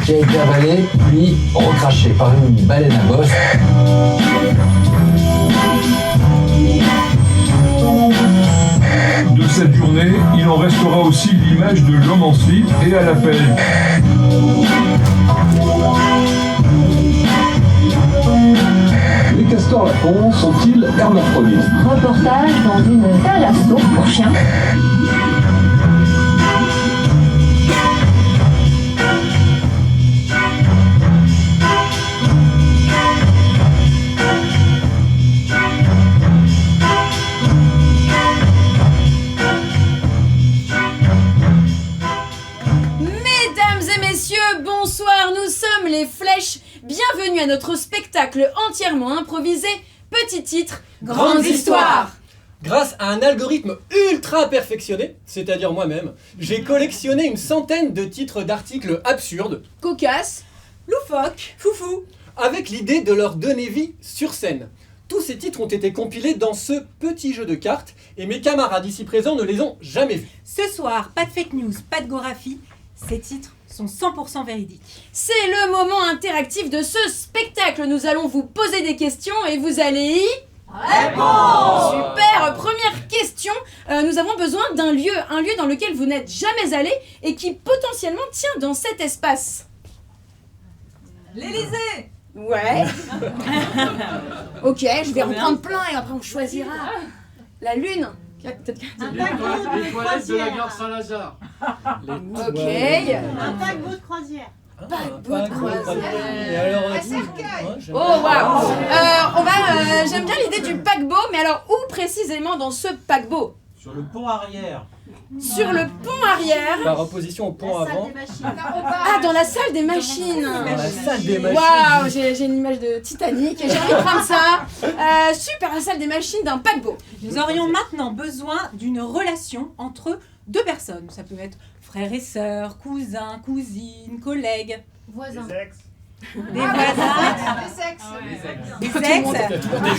qui a été avalé puis recraché par une baleine à bosse. De cette journée, il en restera aussi l'image de l'homme en slip et à la pelle. Les castors lapons sont-ils hermaphrodites? Reportage dans une thalasso pour chiens. Bonsoir, nous sommes les Flèches. Bienvenue à notre spectacle entièrement improvisé. Petit titre, Grandes Histoires. Grâce à un algorithme ultra perfectionné, c'est-à-dire moi-même, j'ai collectionné une centaine de titres d'articles absurdes, cocasses, loufoques, foufou, avec l'idée de leur donner vie sur scène. Tous ces titres ont été compilés dans ce petit jeu de cartes et mes camarades ici présents ne les ont jamais vus. Ce soir, pas de fake news, pas de goraphie, ces titres sont 100% véridiques. C'est le moment interactif de ce spectacle. Nous allons vous poser des questions et vous allez y répondre. Super. Première question. Nous avons besoin d'un lieu, un lieu dans lequel vous n'êtes jamais allé et qui potentiellement tient dans cet espace. L'Élysée. Ouais. Ok, je vais en prendre plein et après on choisira. La Lune. Les toilettes de la gare Saint-Lazare. Ok. Un paquebot de croisière. Paquebot de croisière. Et alors, Un cercueil. Oh waouh. J'aime bien l'idée du paquebot, mais alors où précisément dans ce paquebot? Sur le pont arrière. Sur le pont arrière. par opposition au pont avant. Ah, dans la salle des machines. Dans la salle des machines. Waouh, j'ai une image de Titanic et j'ai envie de prendre ça. Super, la salle des machines d'un paquebot. Nous aurions maintenant besoin d'une relation entre deux personnes. Ça peut être frères et sœurs, cousins, cousines, collègues. Voisins. Des voisins. Des sexes. Des ex.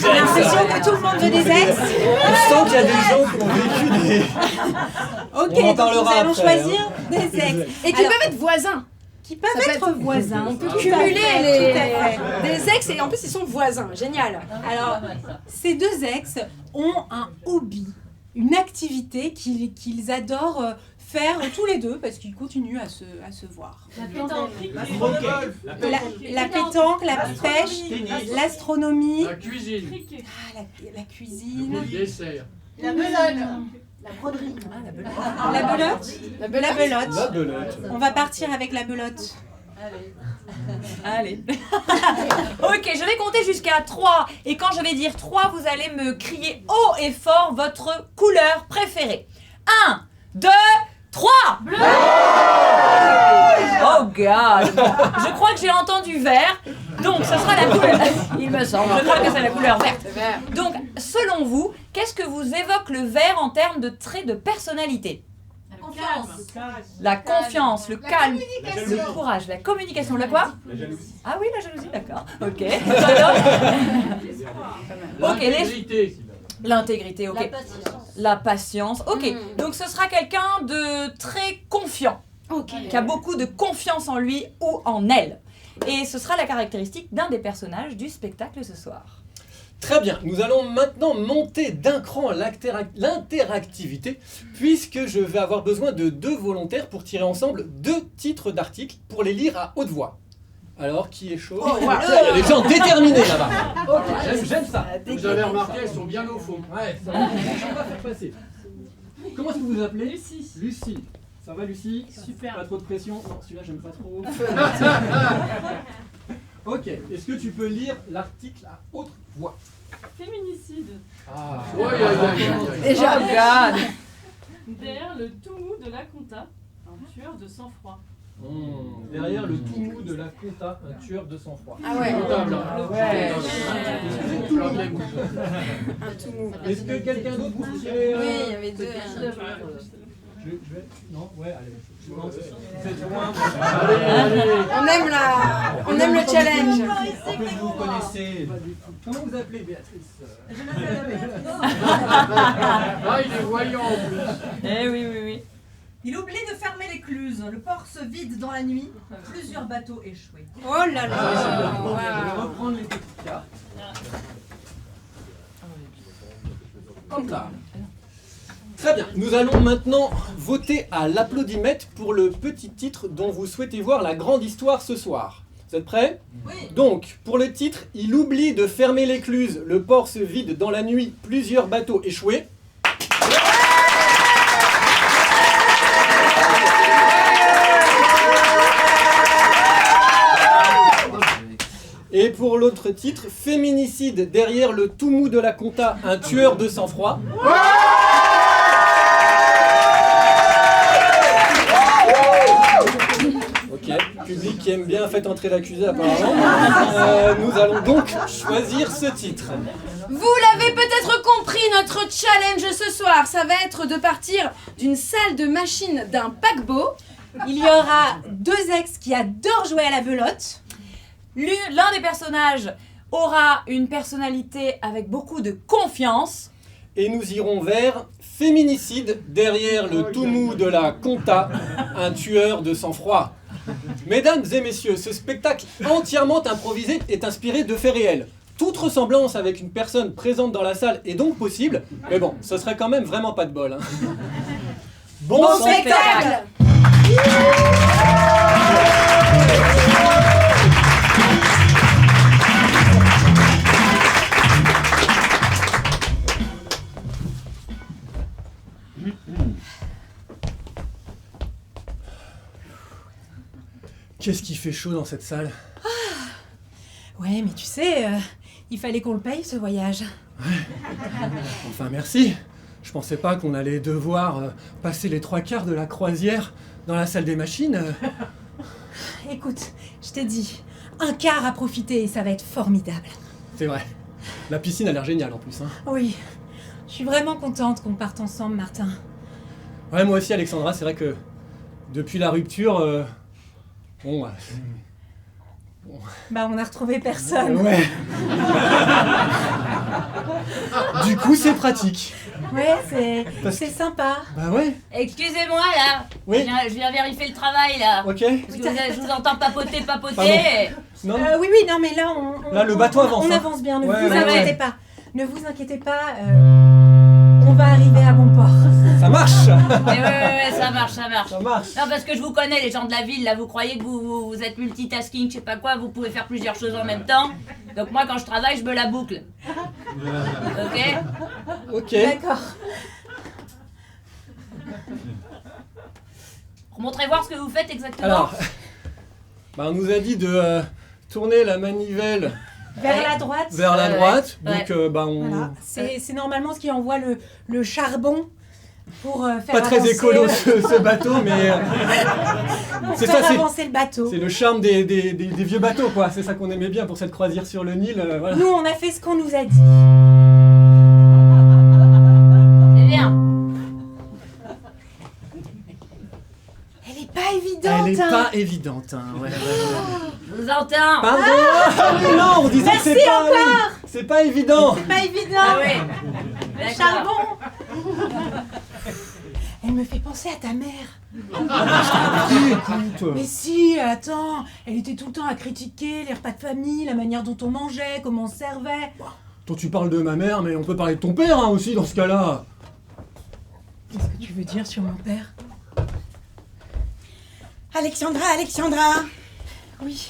J'ai l'impression que tout le monde veut des ex. On sent qu'il y a des gens qui ont vécu des... Ok, On en donc parlera nous allons après, choisir des ex. Et qui Alors, peuvent être voisins. qui peuvent Ça peut être voisins. On peut Tout à cumuler fait, tout à fait. des ex et en plus ils sont voisins. Génial. Alors, ces deux ex ont un hobby, une activité qu'ils adorent faire tous les deux parce qu'ils continuent à se voir. La pétanque, la pêche, l'astronomie, La cuisine. la cuisine, Le dessert. La belote. La broderie. la belote. La belote. La belote. On va partir avec la belote. Allez. Ok, je vais compter jusqu'à 3. Et quand je vais dire 3, vous allez me crier haut et fort votre couleur préférée. 1, 2, 3. Bleu. Oh God. Je crois que j'ai entendu vert. Donc ce sera la couleur. Il me semble. Je crois que c'est la couleur verte. Donc selon vous, qu'est-ce que vous évoque le vert en termes de traits de personnalité? La confiance, le calme, le courage, la communication, la quoi? La jalousie. Ah oui, la jalousie, d'accord. Ok. Ok, L'intégrité. l'intégrité, ok. La patience, ok. Donc ce sera quelqu'un de très confiant, qui a beaucoup de confiance en lui ou en elle. Et ce sera la caractéristique d'un des personnages du spectacle ce soir. Très bien, nous allons maintenant monter d'un cran l'interactivité puisque je vais avoir besoin de 2 volontaires pour tirer ensemble 2 titres d'articles pour les lire à haute voix. Alors, qui est chaud? Il y a des gens déterminés là-bas. J'aime ça. Vous avez remarqué, elles sont bien au fond. Ouais, ça va, on va faire passer. Comment est-ce que vous vous appelez? Lucie. Lucie. Ça va Lucie? Super. Pas trop de pression? Non, celui-là j'aime pas trop. Ok, est-ce que tu peux lire l'article à haute voix? Féminicide. Ah, Déjà, regarde. Derrière le tout mou de la compta, un tueur de sang-froid. Derrière le tout mou de la compta, un tueur de sang-froid. Ah ouais. Ouais. Un tout mou. Est-ce que quelqu'un d'autre vous tirer Oui, il y avait 2. Je vais... Non, ouais, allez. Non, c'est loin. On aime le challenge. En plus, vous connaissez. Comment vous appelez, Béatrice? Je m'appelle Béatrice. Ah, il est voyant en plus. Eh oui, oui, oui. Il oublie de fermer l'écluse. Le port se vide dans la nuit. Plusieurs bateaux échoués. Oh là là. Je vais reprendre les petites cartes. Hop là. Très bien, nous allons maintenant voter à l'applaudimètre pour le petit titre dont vous souhaitez voir la grande histoire ce soir. Vous êtes prêts? Oui. Donc, pour le titre, il oublie de fermer l'écluse, le port se vide dans la nuit, plusieurs bateaux échoués. Et pour l'autre titre, féminicide derrière le tout mou de la compta, un tueur de sang-froid. Ok, public qui aime bien, faites entrer l'accusé apparemment. Nous allons donc choisir ce titre. Vous l'avez peut-être compris, notre challenge ce soir, ça va être de partir d'une salle de machine d'un paquebot. Il y aura 2 ex qui adorent jouer à la belote. L'un des personnages aura une personnalité avec beaucoup de confiance. Et nous irons vers féminicide derrière le tout mou de la compta, un tueur de sang-froid. Mesdames et messieurs, ce spectacle entièrement improvisé est inspiré de faits réels. Toute ressemblance avec une personne présente dans la salle est donc possible, mais bon, ce serait quand même vraiment pas de bol. Hein. Bon spectacle. Qu'est-ce qui fait chaud dans cette salle? Ouais, mais tu sais, il fallait qu'on le paye ce voyage. Enfin merci. Je pensais pas qu'on allait devoir passer les 3/4 de la croisière dans la salle des machines. Écoute, je t'ai dit, 1/4 à profiter et ça va être formidable. C'est vrai. La piscine a l'air géniale en plus. Hein. Oui, je suis vraiment contente qu'on parte ensemble, Martin. Ouais, moi aussi Alexandra, c'est vrai que depuis la rupture... Bon, Bah on a retrouvé personne. Ouais. Du coup, c'est pratique. Ouais, c'est sympa. Bah ouais. Excusez-moi là. Oui. Je viens vérifier le travail là. Ok. Parce que je vous entends papoter. Pardon. Non. Oui, non, mais là, Là, le bateau avance. On hein. avance bien, ne Ouais, vous ouais, inquiétez ouais. pas. Ne vous inquiétez pas, on va arriver à bon port. Ça marche. Ouais, ça marche. Ça marche. Non, parce que je vous connais, les gens de la ville, là, vous croyez que vous êtes multitasking, je sais pas quoi, vous pouvez faire plusieurs choses en même temps. Donc moi, quand je travaille, je me la boucle. Ok? Ok. D'accord. Remontrez voir ce que vous faites exactement. Alors, bah, on nous a dit de tourner la manivelle Vers la droite. vers la droite. Ouais. Donc, bah, on... Voilà. C'est normalement ce qui envoie le charbon pour faire Pas très avancer, écolo ce bateau, mais c'est faire ça, c'est avancer le bateau. c'est le charme des vieux bateaux, quoi. C'est ça qu'on aimait bien pour cette croisière sur le Nil. Voilà. Nous, on a fait ce qu'on nous a dit. C'est bien. Elle est pas évidente. Elle est hein. pas évidente. Hein. Ouais. Je vous entends. Pardon. Mais non, on disait que c'est Merci pas. encore. C'est pas évident. C'est pas évident. Ah oui. Le D'accord. charbon. Elle me fait penser à ta mère. Écoute. Mais si, attends, elle était tout le temps à critiquer les repas de famille, la manière dont on mangeait, comment on se servait. Toi, tu parles de ma mère, mais on peut parler de ton père hein, aussi dans ce cas-là. Qu'est-ce que tu veux dire sur mon père? Alexandra, Oui,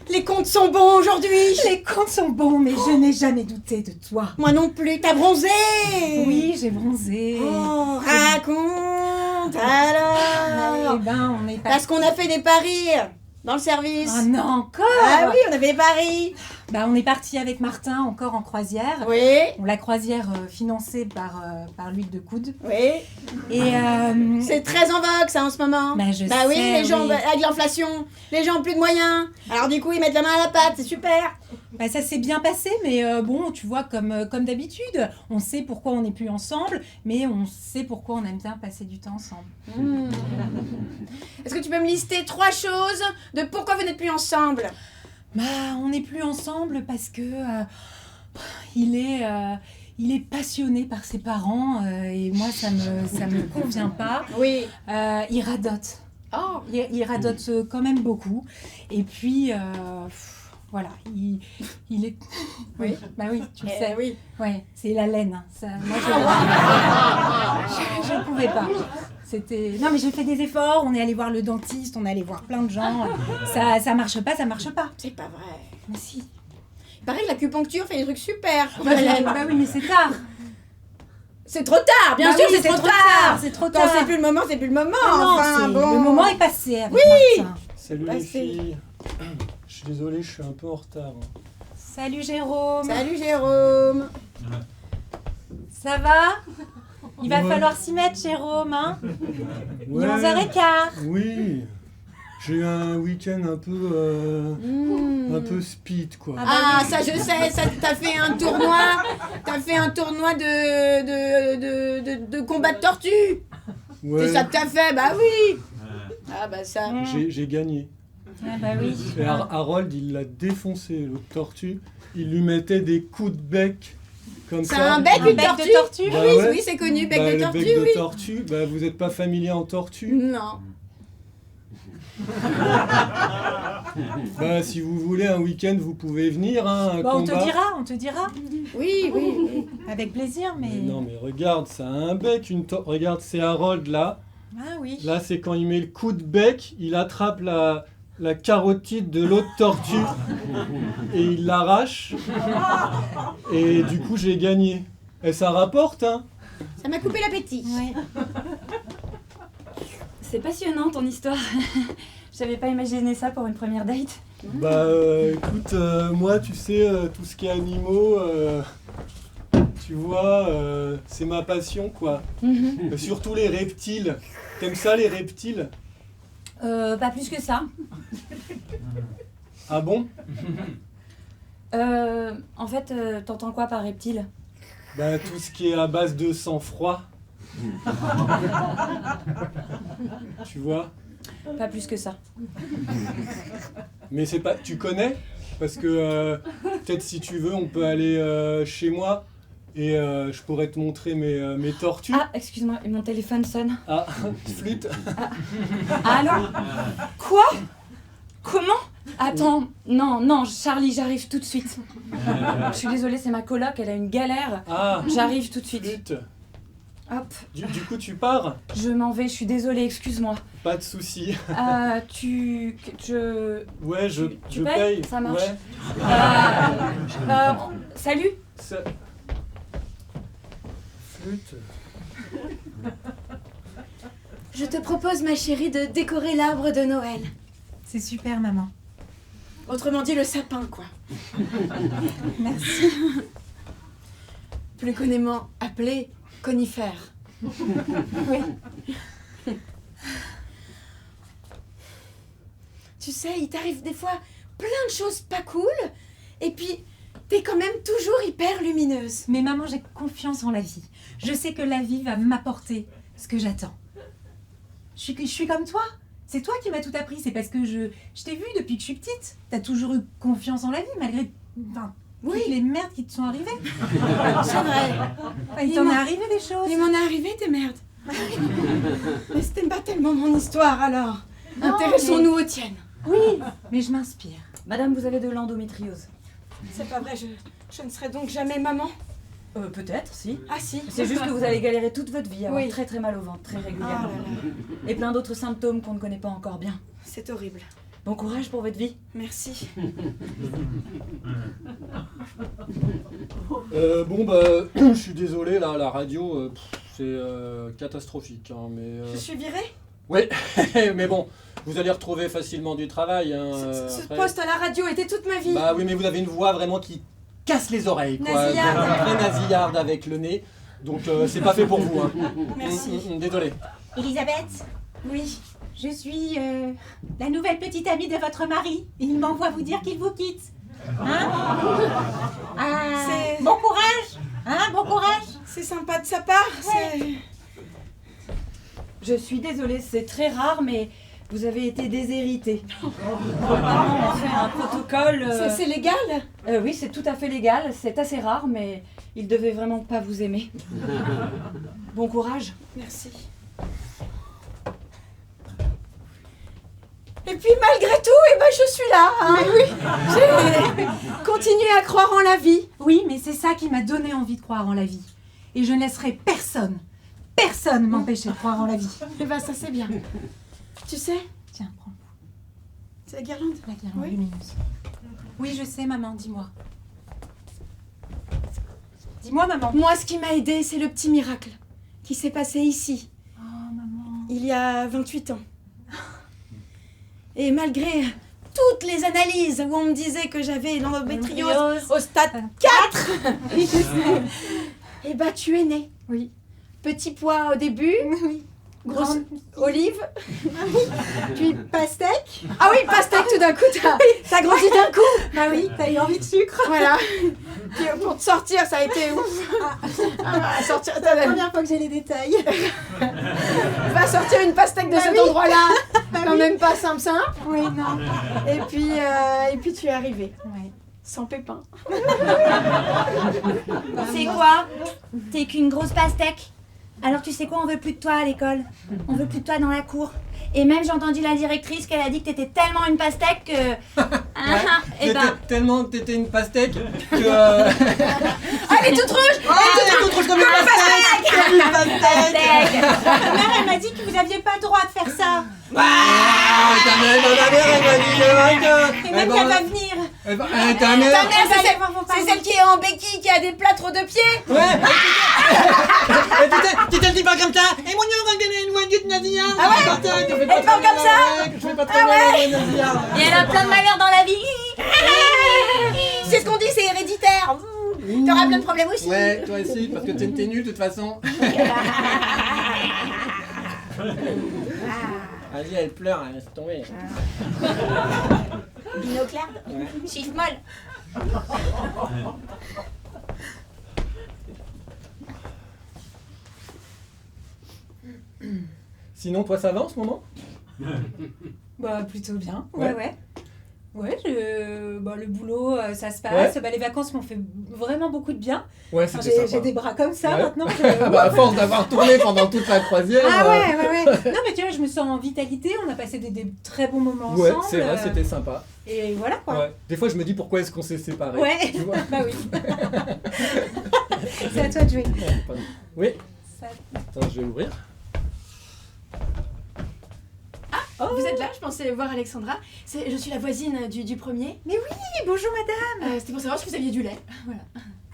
les comptes sont bons aujourd'hui. les comptes sont bons, mais je n'ai jamais douté de toi. Moi non plus, t'as bronzé. Oui, j'ai bronzé. Oh, raconte alors. Eh ben, on est pas... Parce qu'on a fait des paris dans le service. Oh non, encore. Ah oui, on a fait des paris. Bah, on est parti avec Martin, encore en croisière. Oui, La croisière financée par l'huile de coude. oui. Et C'est très en vogue ça en ce moment. Bah, je Bah oui, sais, les gens, oui. avec l'inflation, les gens ont plus de moyens. Alors du coup, ils mettent la main à la pâte, c'est super. bah, ça s'est bien passé, mais bon, tu vois, comme d'habitude, on sait pourquoi on n'est plus ensemble, mais on sait pourquoi on aime bien passer du temps ensemble. Est-ce que tu peux me lister 3 choses de pourquoi vous n'êtes plus ensemble? Bah, on n'est plus ensemble parce que il est il est passionné par ses parents et moi ça me convient pas. Oui. Il radote. Oh. Il radote quand même beaucoup. Et puis voilà, il est. Oui, bah oui, tu le sais. Oui. Ouais, c'est la laine. Hein. Ça, moi, je ne pouvais pas. C'était. Non, mais j'ai fait des efforts. On est allé voir le dentiste, on est allé voir plein de gens. Ça marche pas, ça marche pas. C'est pas vrai. Mais si. Il paraît que l'acupuncture fait des trucs super. Bah oui, mais c'est tard. C'est trop tard, bien Bah sûr, oui, c'est trop tard. C'est trop Quand tard. c'est plus le moment, c'est plus le moment. Non, enfin, bon. le moment est passé avec Martin. Salut les filles. Je suis désolé, je suis un peu en retard. Salut Jérôme. Salut Jérôme. Ça va? Il va Ouais. falloir s'y mettre, Jérôme, hein? Il est Ouais. 11h15. Oui. J'ai eu un week-end un peu speed, quoi. Ah, ça je sais, ça t'as fait un tournoi. T'as fait un tournoi de combat de tortue. Ouais. C'est ça que t'as fait, bah oui. Ah bah ça. J'ai gagné. Ah bah oui. Et Harold, il l'a défoncé, l'autre tortue. Il lui mettait des coups de bec comme ça. C'est un bec, une bec de tortue. tortue. Bah Oui, ouais. oui, c'est connu, bec de Le tortue, bec de oui. tortue, bah, vous n'êtes pas familier en tortue? Non. Bah, si vous voulez un week-end, vous pouvez venir, hein, un Bon, on combat. te dira. Oui, oui. Avec plaisir, mais... Mais non, mais regarde, ça a un bec, regarde, c'est Harold là. Ah oui. Là, c'est quand il met le coup de bec, il attrape la carotide de l'autre tortue et il l'arrache. Et du coup, j'ai gagné. Et ça rapporte, hein? Ça m'a coupé l'appétit. Ouais. C'est passionnant ton histoire. J'avais pas imaginé ça pour une première date. Bah, écoute, moi, tu sais, tout ce qui est animaux, tu vois, c'est ma passion, quoi. Surtout les reptiles. T'aimes ça, les reptiles? Pas plus que ça. Ah bon? En fait, t'entends quoi par reptile? Bah, tout ce qui est à base de sang-froid. Tu vois? Pas plus que ça. Mais c'est pas... Tu connais? Parce que peut-être si tu veux, on peut aller chez moi et je pourrais te montrer mes tortues. Ah, excuse-moi, mon téléphone sonne. Ah, flûte. Allô? Quoi? Comment? Attends, non, Charlie, j'arrive tout de suite. Je suis désolée, c'est ma coloc, elle a une galère. Ah, J'arrive tout de suite. flûte. Hop, Du coup, tu pars? je m'en vais, je suis désolée, excuse-moi. Pas de souci. Ouais, je Tu payes? Ça marche. Ouais. Salut? Flûte. Je te propose, ma chérie, de décorer l'arbre de Noël. C'est super, maman. Autrement dit, le sapin, quoi. Merci. Plus communément appelé conifère. Oui. Tu sais, il t'arrive des fois plein de choses pas cool, et puis t'es quand même toujours hyper lumineuse. Mais maman, j'ai confiance en la vie. Je sais que la vie va m'apporter ce que j'attends. Je suis comme toi. C'est toi qui m'as tout appris. C'est parce que je t'ai vue depuis que je suis petite. T'as toujours eu confiance en la vie, malgré toutes les merdes qui te sont arrivées. C'est vrai. Il t'en est arrivé des choses. Il m'en est arrivé des merdes. Mais c'était pas tellement mon histoire, alors. Non, Intéressons-nous aux tiennes. Oui, mais je m'inspire. Madame, vous avez de l'endométriose. C'est pas vrai, je ne serai donc jamais maman. Peut-être, si. Ah si. C'est juste que vous allez galérer toute votre vie, avoir Oui. très très mal au ventre, très Ah régulièrement. là là, Et plein d'autres symptômes qu'on ne connaît pas encore bien. c'est horrible. Bon courage pour votre vie. Merci. Bon, bah, je suis désolé, là, la radio, c'est catastrophique, hein, mais... Je suis virée. Oui, mais bon, vous allez retrouver facilement du travail, hein, Ce après. poste à la radio était toute ma vie. Bah oui, mais vous avez une voix vraiment qui casse les oreilles, quoi. Nasillarde. Très nasillarde avec le nez, donc c'est pas fait pour vous, hein. Merci. Désolé. Elisabeth, Oui. je suis la nouvelle petite amie de votre mari. Il m'envoie vous dire qu'il vous quitte. Hein? C'est- Bon courage. Hein? Bon courage. C'est sympa de sa part. Je suis désolée, c'est très rare, mais vous avez été déshéritée. Vos parents ont fait un protocole. C'est légal. Oui, c'est tout à fait légal. C'est assez rare, mais Il devait vraiment pas vous aimer. Bon courage. Merci. Et puis malgré tout, eh ben, je suis là. Hein. Oui. J'ai continué à croire en la vie. Oui, mais c'est ça qui m'a donné envie de croire en la vie. Et je ne laisserai personne m'empêcher de croire en la vie. Eh ben ça c'est bien. Tu sais, Tiens, prends c'est la guirlande. la guirlande Oui. lumineuse. Oui, je sais, maman, dis-moi. Dis-moi, maman. Moi, ce qui m'a aidé, c'est le petit miracle qui s'est passé ici, Oh, maman. il y a 28 ans. Et malgré toutes les analyses où on me disait que j'avais l'endométriose au stade 4, Oui, je sais. et bah tu es né. Oui. Petit pois au début, Oui. grosse Grande- olive, Puis pastèque. ah oui, pastèque tout d'un coup, t'as grandi d'un coup. Bah oui, t'as eu envie de sucre. Voilà. Puis pour te sortir, ça a été ouf. Sortir, C'est la première fois que j'ai les détails. va sortir une pastèque de cet endroit-là, quand même pas simple. Oui, non. Et puis tu es arrivé, Ouais. sans pépin. C'est quoi? T'es qu'une grosse pastèque. Alors tu sais quoi, on veut plus de toi à l'école. On veut plus de toi dans la cour. Et même j'ai entendu la directrice qu'elle a dit que t'étais tellement une pastèque que... et ben... Tellement que t'étais une pastèque que... Ah, elle est toute rouge. elle est toute rouge comme une pastèque. Comme une pastèque. Ma mère, elle m'a dit que vous aviez pas le droit de faire ça. Ta mère, elle m'a dit Et même qu'elle va venir. ta mère... Ta mère, Elle va aller voir vos c'est parents. celle qui est en béquille, qui a des plâtres de pied. Ouais. Tu te le dis pas comme ça. Et mon Dieu, on va gagner une voiture de Nadia. Ah ouais. Elle parle comme ça. Je fais pas très bien Nadia. Et elle a plein de malheurs dans la vie. C'est ce qu'on dit, c'est héréditaire. T'auras plein de problèmes aussi. Ouais, toi aussi, parce que t'es nul de toute façon. Vas-y, elle pleure, elle laisse tomber. Binoclard. Chiffre molle. Sinon, toi, ça va en ce moment? Bah, plutôt bien. Ouais. Ouais. Ouais, le boulot, ça se passe. Ouais. Bah, les vacances m'ont fait vraiment beaucoup de bien. Ouais, Enfin, c'était j'ai sympa. des bras comme ça Ouais. maintenant. Bah, à force d'avoir tourné pendant toute la croisière. Ah ouais. Non, mais tu vois, je me sens en vitalité. On a passé des très bons moments Ouais, ensemble. c'est vrai, c'était sympa. Et voilà quoi. Ouais. Des fois, je me dis pourquoi est-ce qu'on s'est séparés. Ouais. Tu vois. Bah oui. C'est à toi de jouer. Oui. Ça- Attends, je vais l'ouvrir. Vous êtes là, je pensais voir Alexandra. Je suis la voisine du premier. Mais oui, bonjour madame. C'était pour savoir si vous aviez du lait. Voilà.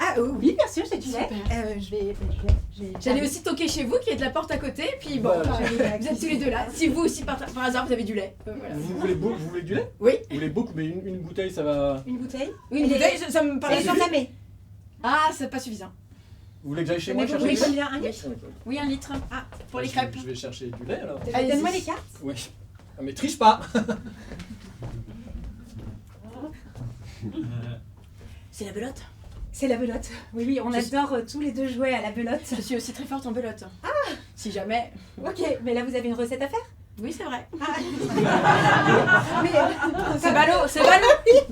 Ah oui, bien sûr, j'ai du lait. Super. J'allais aussi toquer chez vous, qui est de la porte à côté. Puis bon, Voilà. vous êtes tous les deux là. Si vous aussi par hasard vous avez du lait. Voilà. Vous voulez du lait? Oui. Vous voulez beaucoup, mais une bouteille, ça va. Une bouteille. Oui, une bouteille, ça me paraît. Elle est enflammée. Ah, c'est pas suffisant. Vous voulez que j'aille chez Mais moi vous chercher voulez du lait? combien? Un litre? Oui, 1 litre. Ah, pour les crêpes. Je vais chercher du lait alors. Allez-y. Donne-moi les cartes. Oui. Ah, mais triche pas. C'est la belote. C'est la belote. Oui, on adore tous les deux jouer à la belote. Je suis aussi très forte en belote. Ah. Si jamais. Ok, mais là vous avez une recette à faire? Oui, c'est vrai. Mais C'est ballot, c'est ballot.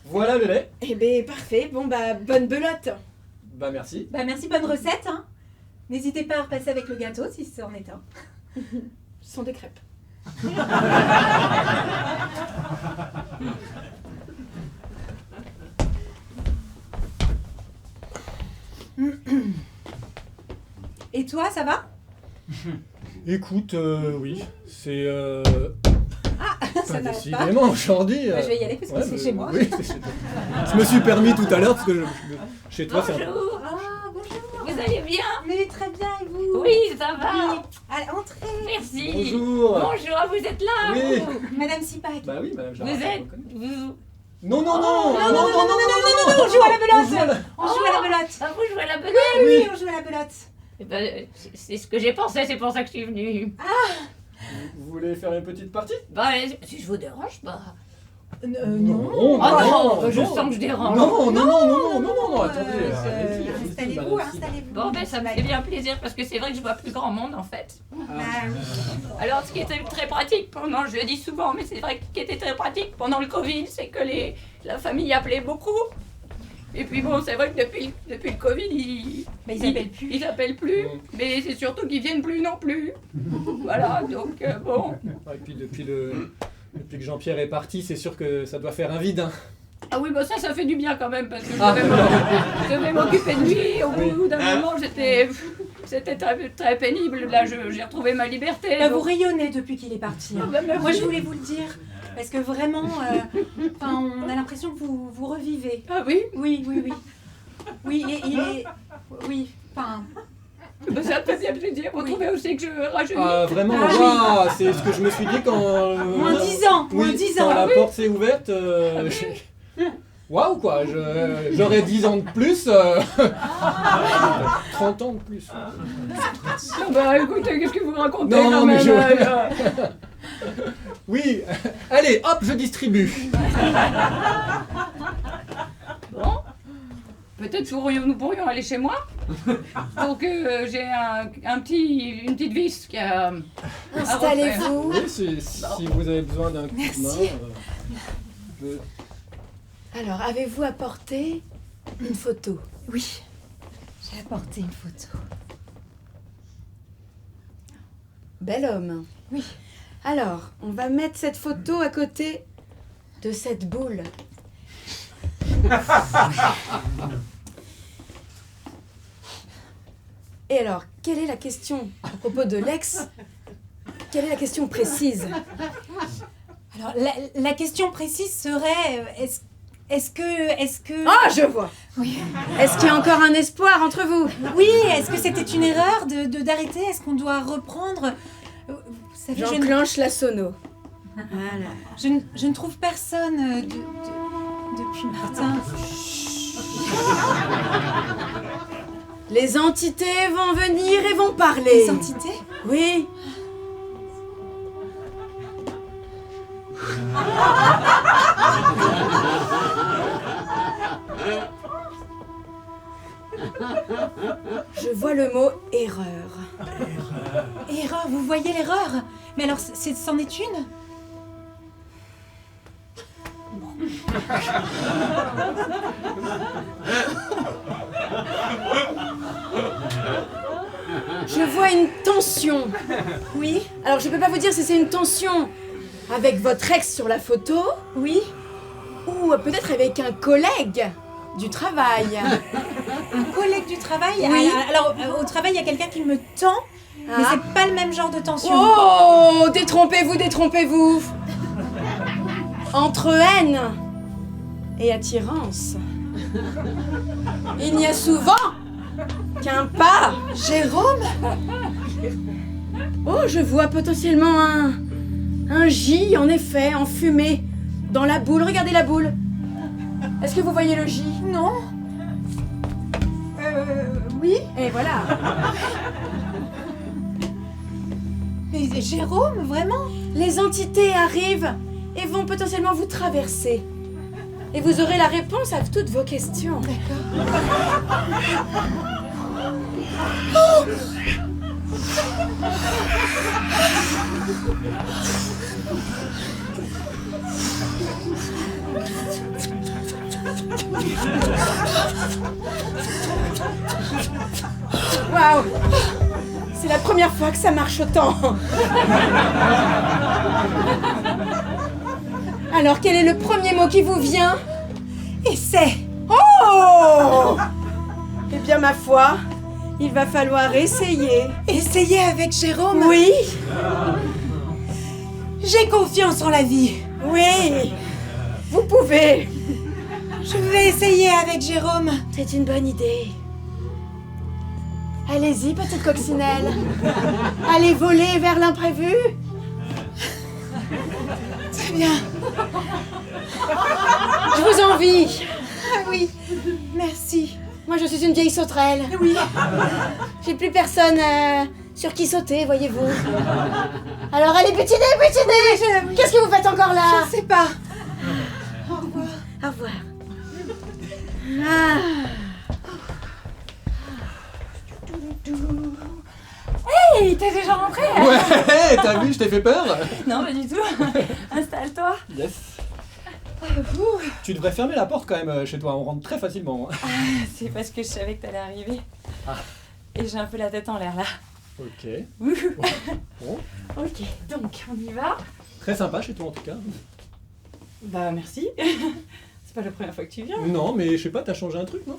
Voilà le lait. Eh ben parfait. Bon bah bonne belote. Bah merci. bah merci, bonne recette. Hein. N'hésitez pas à repasser avec le gâteau si c'en est un. Ce sont des crêpes. Et toi, ça va? Écoute, oui, c'est. Ça n'arrête pas. Décidément, aujourd'hui. Bah, je vais y aller parce que c'est chez moi. Oui, c'est chez toi. Je me suis permis tout à l'heure parce que chez toi, c'est un peu. Bonjour. Ah, bonjour. Vous allez bien? Mais très bien, et vous? Oui, ça va. Oui. Allez, entrez. Merci. Bonjour. Bonjour, vous êtes là? Oui. vous Madame Sipak. Bah oui, madame Vous Jarret, êtes... je reconnais. Vous... Non, non, non, Non, on joue à la belote. On joue à la belote. Ah, vous jouez à la belote? Oui, on joue à la belote. Eh ben, c'est ce que j'ai pensé, c'est pour ça que je suis venue. Vous voulez faire une petite partie? Bah, si je vous dérange pas. Non. Oh, Ah non, non, je non. sens que je dérange. Non, attendez. allez-y, Installez-vous, allez-y. installez-vous. Bon, ben ça me fait bien plaisir parce que c'est vrai que je vois plus grand monde en fait. Alors, ce qui était très pratique pendant, je le dis souvent, mais c'est vrai que ce qui était très pratique pendant le Covid, c'est que la famille appelait beaucoup. Et puis bon, c'est vrai que depuis le Covid, ils appellent plus, mais c'est surtout qu'ils viennent plus non plus. Voilà, donc bon. Et puis depuis que Jean-Pierre est parti, c'est sûr que ça doit faire un vide. Hein. Ah oui, bah ça fait du bien quand même, parce que je devais m'occuper de lui. Au bout d'un moment, c'était très pénible. Là, j'ai retrouvé ma liberté. Bah, vous rayonnez depuis qu'il est parti. Hein. Bah, Moi, je voulais vous le dire. Parce que vraiment, on a l'impression que vous revivez. Ah oui? Oui. Oui, et il est... Oui, enfin... Bah, ça peut bien plaisir. Vous trouvez aussi que je rajeunis? Vraiment, waouh, c'est ce que je me suis dit quand... Moins 10 ans, oui, moins 10 quand ans. la porte s'est ouverte, waouh quoi, j'aurais 10 ans de plus, 30 ans de plus. Bah écoutez, qu'est-ce que vous racontez? Non, mais Oui, allez, hop, je distribue. Bon, peut-être nous pourrions aller chez moi. Donc j'ai une petite vis qui a... Installez-vous. Oui, si vous avez besoin d'un coup de main. Alors, avez-vous apporté une photo? Oui, j'ai apporté une photo. Bel homme. Oui. Alors, on va mettre cette photo à côté de cette boule. Et alors, quelle est la question à propos de l'ex? Quelle est la question précise? Alors, la question précise serait... Est-ce que... Ah, je vois. Oui. Est-ce qu'il y a encore un espoir entre vous? Oui, est-ce que c'était une erreur d'arrêter? Est-ce qu'on doit reprendre... Vous savez, J'enclenche la sono. Voilà. Je ne trouve personne depuis Martin. Les entités vont venir et vont parler. Les entités? Oui. Je vois le mot erreur. Erreur, vous voyez l'erreur? Mais alors, c'en est une? Je vois une tension. Oui. Alors, je peux pas vous dire si c'est une tension avec votre ex sur la photo. Oui. Ou peut-être avec un collègue du travail. Un collègue du travail? Oui. Alors, au travail, il y a quelqu'un qui me tend, mais c'est pas le même genre de tension. Oh, détrompez-vous, détrompez-vous. Entre haine et attirance, il n'y a souvent qu'un pas. Jérôme? Oh, je vois potentiellement un J, en effet, en fumée, dans la boule. Regardez la boule. Est-ce que vous voyez le J? Non. Oui. Et voilà. Mais Jérôme, vraiment? Les entités arrivent et vont potentiellement vous traverser. Et vous aurez la réponse à toutes vos questions. D'accord. Waouh! C'est la première fois que ça marche autant. Alors, quel est le premier mot qui vous vient? Essai. Oh! Eh bien, ma foi, il va falloir essayer. Essayer avec Jérôme? Oui. J'ai confiance en la vie. Oui. Vous pouvez. Je vais essayer avec Jérôme. C'est une bonne idée. Allez-y, petite coccinelle. Allez voler vers l'imprévu. Très bien. Je vous envie. Ah oui, merci. Moi, je suis une vieille sauterelle. Oui. J'ai plus personne sur qui sauter, voyez-vous. Alors, allez, butinez. Qu'est-ce que vous faites encore là? Je sais pas. Au revoir. Au revoir. Ah. Hey, t'es déjà rentré? Ouais, t'as vu, je t'ai fait peur? Non, pas du tout. Installe-toi. Yes. Tu devrais fermer la porte quand même chez toi, on rentre très facilement. C'est parce que je savais que t'allais arriver. Ah. Et j'ai un peu la tête en l'air là. Ok. Bon. Ok, donc on y va. Très sympa chez toi en tout cas. Bah merci. C'est pas la première fois que tu viens. Non, mais je sais pas, t'as changé un truc, non?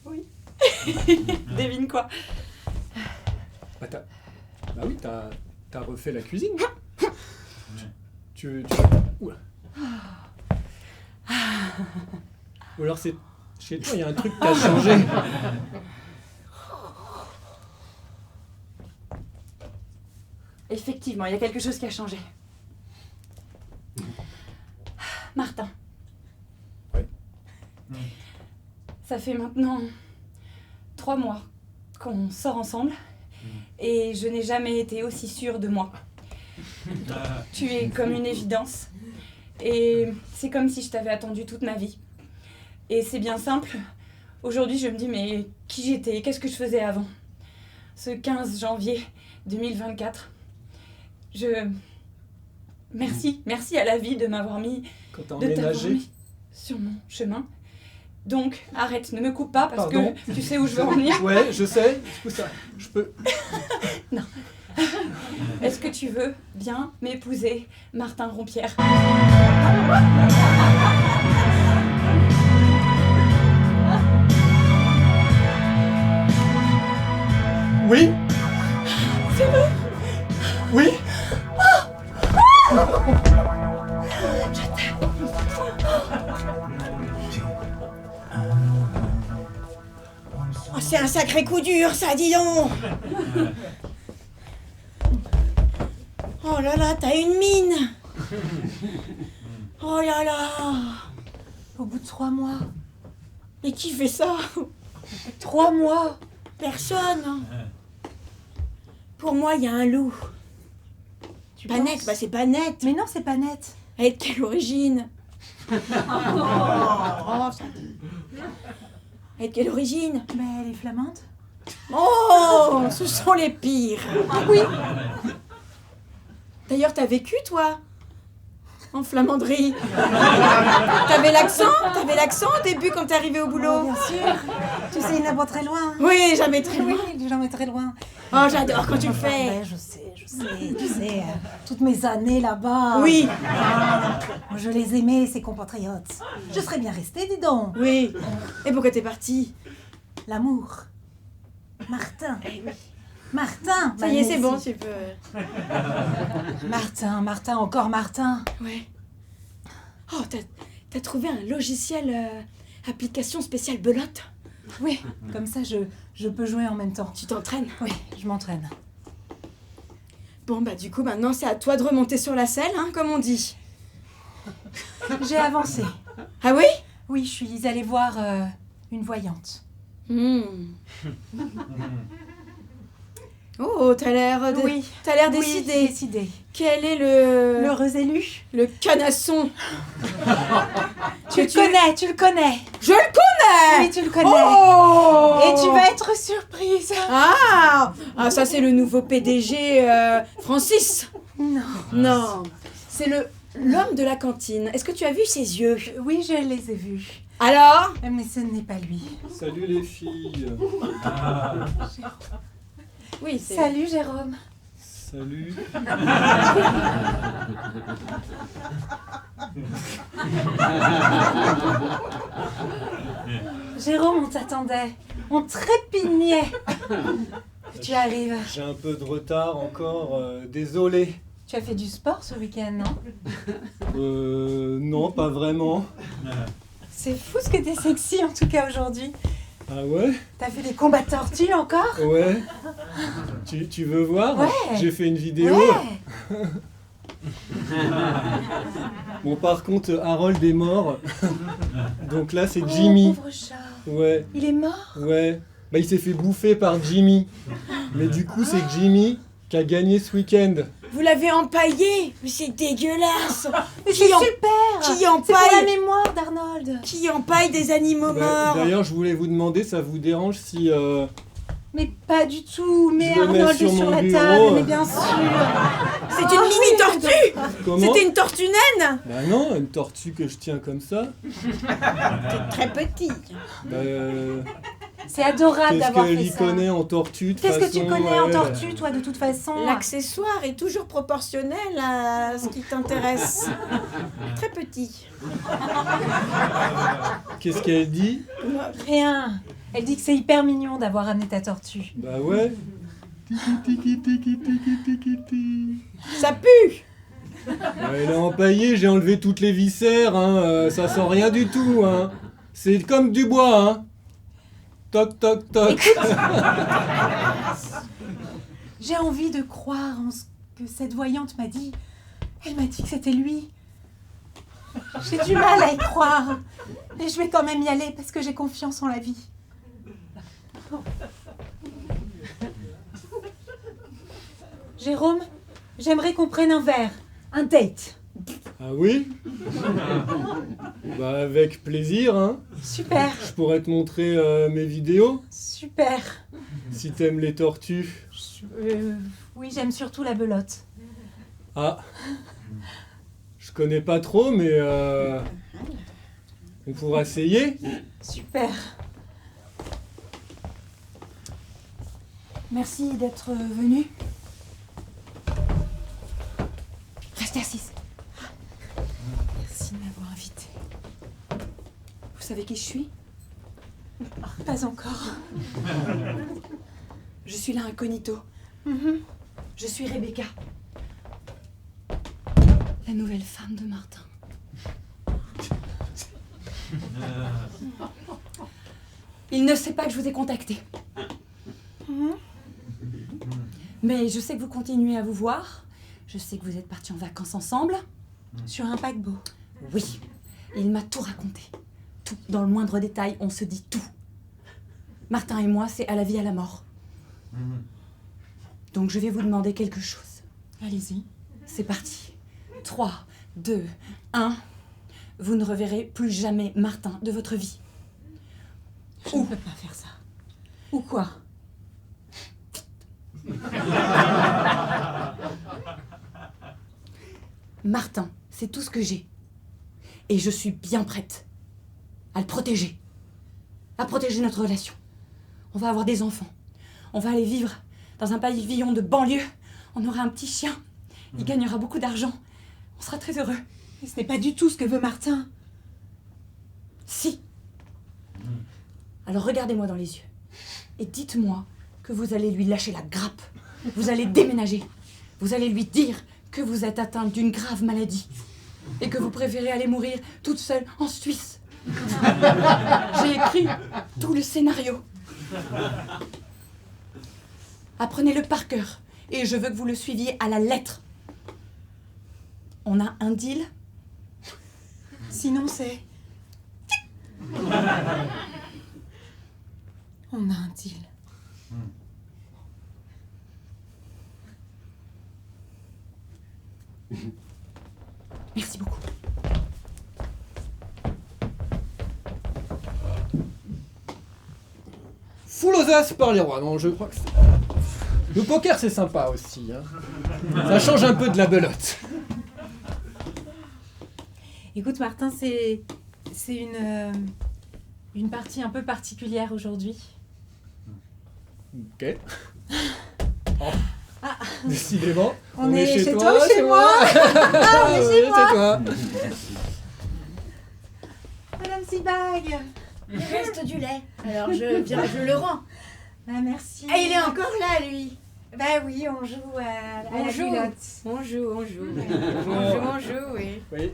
Oui. Devine quoi? Bah oui, t'as refait la cuisine. Tu... Oula. Ou alors c'est... Chez toi, il y a un truc qui a changé. Effectivement, il y a quelque chose qui a changé. Martin. Oui. Ça fait maintenant 3 mois qu'on sort ensemble et je n'ai jamais été aussi sûre de moi. Tu es comme une évidence et c'est comme si je t'avais attendu toute ma vie. Et c'est bien simple. Aujourd'hui, je me dis mais qui j'étais, qu'est-ce que je faisais avant? Ce 15 janvier 2024, Merci à la vie de m'avoir mis, Quand t'as de t'avoir emménagé. mis sur mon chemin. Donc, arrête, ne me coupe pas parce Pardon. que tu sais où je veux en venir. Ouais, je sais. Du coup, ça, je peux... Non. Est-ce que tu veux bien m'épouser, Martin Rompierre? Oui. C'est vrai? Oui. Oh, c'est un sacré coup dur, ça, dis donc. Oh là là, t'as une mine. Oh là là. Au bout de 3 mois. Mais qui fait ça? 3 mois. Personne. Pour moi, il y a un loup. Tu Pas penses? net, bah c'est pas net. Mais non, c'est pas net. Elle est de quelle origine? Oh, ça... Elle est de quelle origine? Mais elle est flamande. Oh, ce sont les pires. Oui. D'ailleurs, t'as vécu, toi? En flamanderie. T'avais l'accent au début quand t'es arrivé au boulot? Bien sûr. Tu sais, il n'a pas très loin. Oui, jamais très loin. Oui, jamais très loin. Oh, j'adore quand tu le fais. Ouais, je sais, tu sais, toutes mes années là-bas. Oui. Je les aimais, ces compatriotes. Je serais bien restée, dis donc. Oui. Et pourquoi t'es partie? L'amour. Martin. Martin. Ça y est, c'est bon, tu peux... Martin, encore Martin. Ouais. Oh, t'as trouvé un logiciel application spéciale belote? Oui, comme ça je peux jouer en même temps. Tu t'entraînes? Oui, je m'entraîne. Bon, bah du coup, maintenant, c'est à toi de remonter sur la selle, hein, comme on dit. J'ai avancé. Ah oui? Oui, je suis allée voir une voyante. Oh, t'as l'air Oui. T'as l'air Oui, décidé. décidé. Quel est le... L'heureux élu. Le canasson. Tu le connais. Je le connais. Oui, tu le connais. Oh. Et tu vas être surprise. Ah, ça c'est le nouveau PDG Francis. Non. C'est l'homme de la cantine. Est-ce que tu as vu ses yeux? Oui, je les ai vus. Alors? Mais ce n'est pas lui. Salut les filles. Oui, c'est... Salut Jérôme. Salut. Jérôme, on t'attendait. On trépignait. Tu arrives. J'ai un peu de retard encore, désolé. Tu as fait du sport ce week-end, non? Non, pas vraiment. C'est fou ce que t'es sexy en tout cas aujourd'hui. Ah ouais? T'as fait des combats de tortues encore? Ouais. Tu veux voir? Ouais. J'ai fait une vidéo. Ouais. Bon, par contre, Harold est mort. Donc là, c'est Jimmy. Pauvre chat. Ouais. Il est mort? Ouais. Bah, il s'est fait bouffer par Jimmy. Mais du coup, c'est Jimmy qui a gagné ce week-end. Vous l'avez empaillé? Mais c'est dégueulasse. Mais c'est super. Qui C'est pour empaille? la mémoire d'Arnold. Qui empaille des animaux Bah, morts? d'ailleurs, je voulais vous demander, ça vous dérange si Mais pas du tout. Mais Je le mets Arnold sur est sur mon la bureau. table. Mais bien sûr. C'est une mini tortue. Comment? C'était une tortue naine. Bah non, une tortue que je tiens comme ça. T'es très petit. Bah, C'est adorable qu'est-ce d'avoir qu'elle fait y ça. connaît en tortue de Qu'est-ce que façon, tu connais en elle tortue, toi, de toute façon? L'accessoire est toujours proportionnel à ce qui t'intéresse. Très petit. Qu'est-ce qu'elle dit? Rien. Elle dit que c'est hyper mignon d'avoir amené ta tortue. Bah ouais. Tiki, tiki, tiki, tiki, tiki. Ça pue. Elle est empaillée, j'ai enlevé toutes les viscères, hein. Ça sent rien du tout, hein. C'est comme du bois, hein. Toc, toc, toc. J'ai envie de croire en ce que cette voyante m'a dit. Elle m'a dit que c'était lui. J'ai du mal à y croire. Mais je vais quand même y aller parce que j'ai confiance en la vie. Jérôme, j'aimerais qu'on prenne un verre. Un date. Ah oui? Bah avec plaisir, hein. Super. Je pourrais te montrer mes vidéos, Super. si t'aimes les tortues. Oui, j'aime surtout la belote. Ah. Je connais pas trop, mais on pourra essayer. Super. Merci d'être venu. Restez assise. Merci de m'avoir invitée. Vous savez qui je suis? Pas encore. Je suis là incognito. Je suis Rebecca. La nouvelle femme de Martin. Il ne sait pas que je vous ai contacté. Mais je sais que vous continuez à vous voir. Je sais que vous êtes partis en vacances ensemble. Sur un paquebot. Oui, il m'a tout raconté. Tout, dans le moindre détail, on se dit tout. Martin et moi, c'est à la vie, à la mort. Donc je vais vous demander quelque chose. Allez-y. C'est parti. 3, 2, 1. Vous ne reverrez plus jamais Martin de votre vie. Je ne peux pas faire ça. Ou quoi? Martin, c'est tout ce que j'ai. Et je suis bien prête à le protéger. À protéger notre relation. On va avoir des enfants. On va aller vivre dans un pavillon de banlieue. On aura un petit chien. Il gagnera beaucoup d'argent. On sera très heureux. Mais ce n'est pas du tout ce que veut Martin. Si. Alors regardez-moi dans les yeux. Et dites-moi que vous allez lui lâcher la grappe. Vous allez déménager. Vous allez lui dire que vous êtes atteinte d'une grave maladie. Et que vous préférez aller mourir toute seule en Suisse. J'ai écrit tout le scénario. Apprenez-le par cœur. Et je veux que vous le suiviez à la lettre. On a un deal? Sinon, c'est... On a un deal. Merci beaucoup. Full aux as par les rois. Non, je crois que c'est... Le poker, c'est sympa aussi. Hein. Ça change un peu de la belote. Écoute, Martin, c'est une partie un peu particulière aujourd'hui. Ok. Oh. Décidément. On est chez toi ou chez moi? Ah, on est chez moi. toi. Madame Sibag. Il reste du lait. Alors je le rends. Bah, merci. Ah, il est encore là, lui. Bah oui, on joue à la culotte. On joue. On joue, oui. Oui.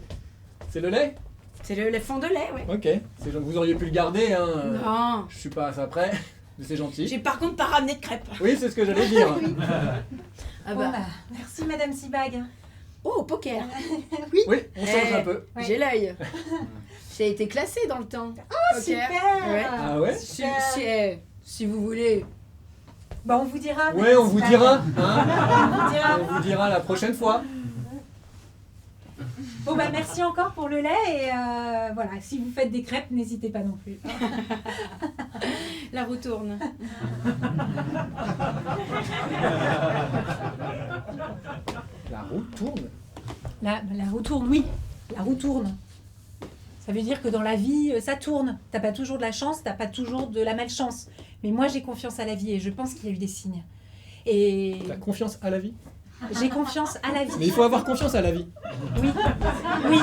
C'est le lait? C'est le fond de lait, oui. Ok. Vous auriez pu le garder, hein. Non. Je suis pas à ça près. Mais c'est gentil. J'ai par contre pas ramené de crêpes. Oui, c'est ce que j'allais dire. Ah Bon, bah, merci Madame Sibag. Oh, poker. Oui, on change un peu. J'ai l'œil. J'ai été classée dans le temps. Oh, super. Ouais. Ah ouais? Si vous voulez. Bah, on vous dira. Ouais, on vous Sibag. dira. Hein. On vous dira. On vous dira la prochaine fois. Bon, bah, merci encore pour le lait et voilà, si vous faites des crêpes, n'hésitez pas non plus. La roue tourne. La roue tourne, oui. La roue tourne. Ça veut dire que dans la vie, ça tourne. T'as pas toujours de la chance, t'as pas toujours de la malchance. Mais moi, j'ai confiance à la vie et je pense qu'il y a eu des signes. Et T'as confiance à la vie? j'ai confiance à la vie. Mais il faut avoir confiance à la vie. Oui, oui.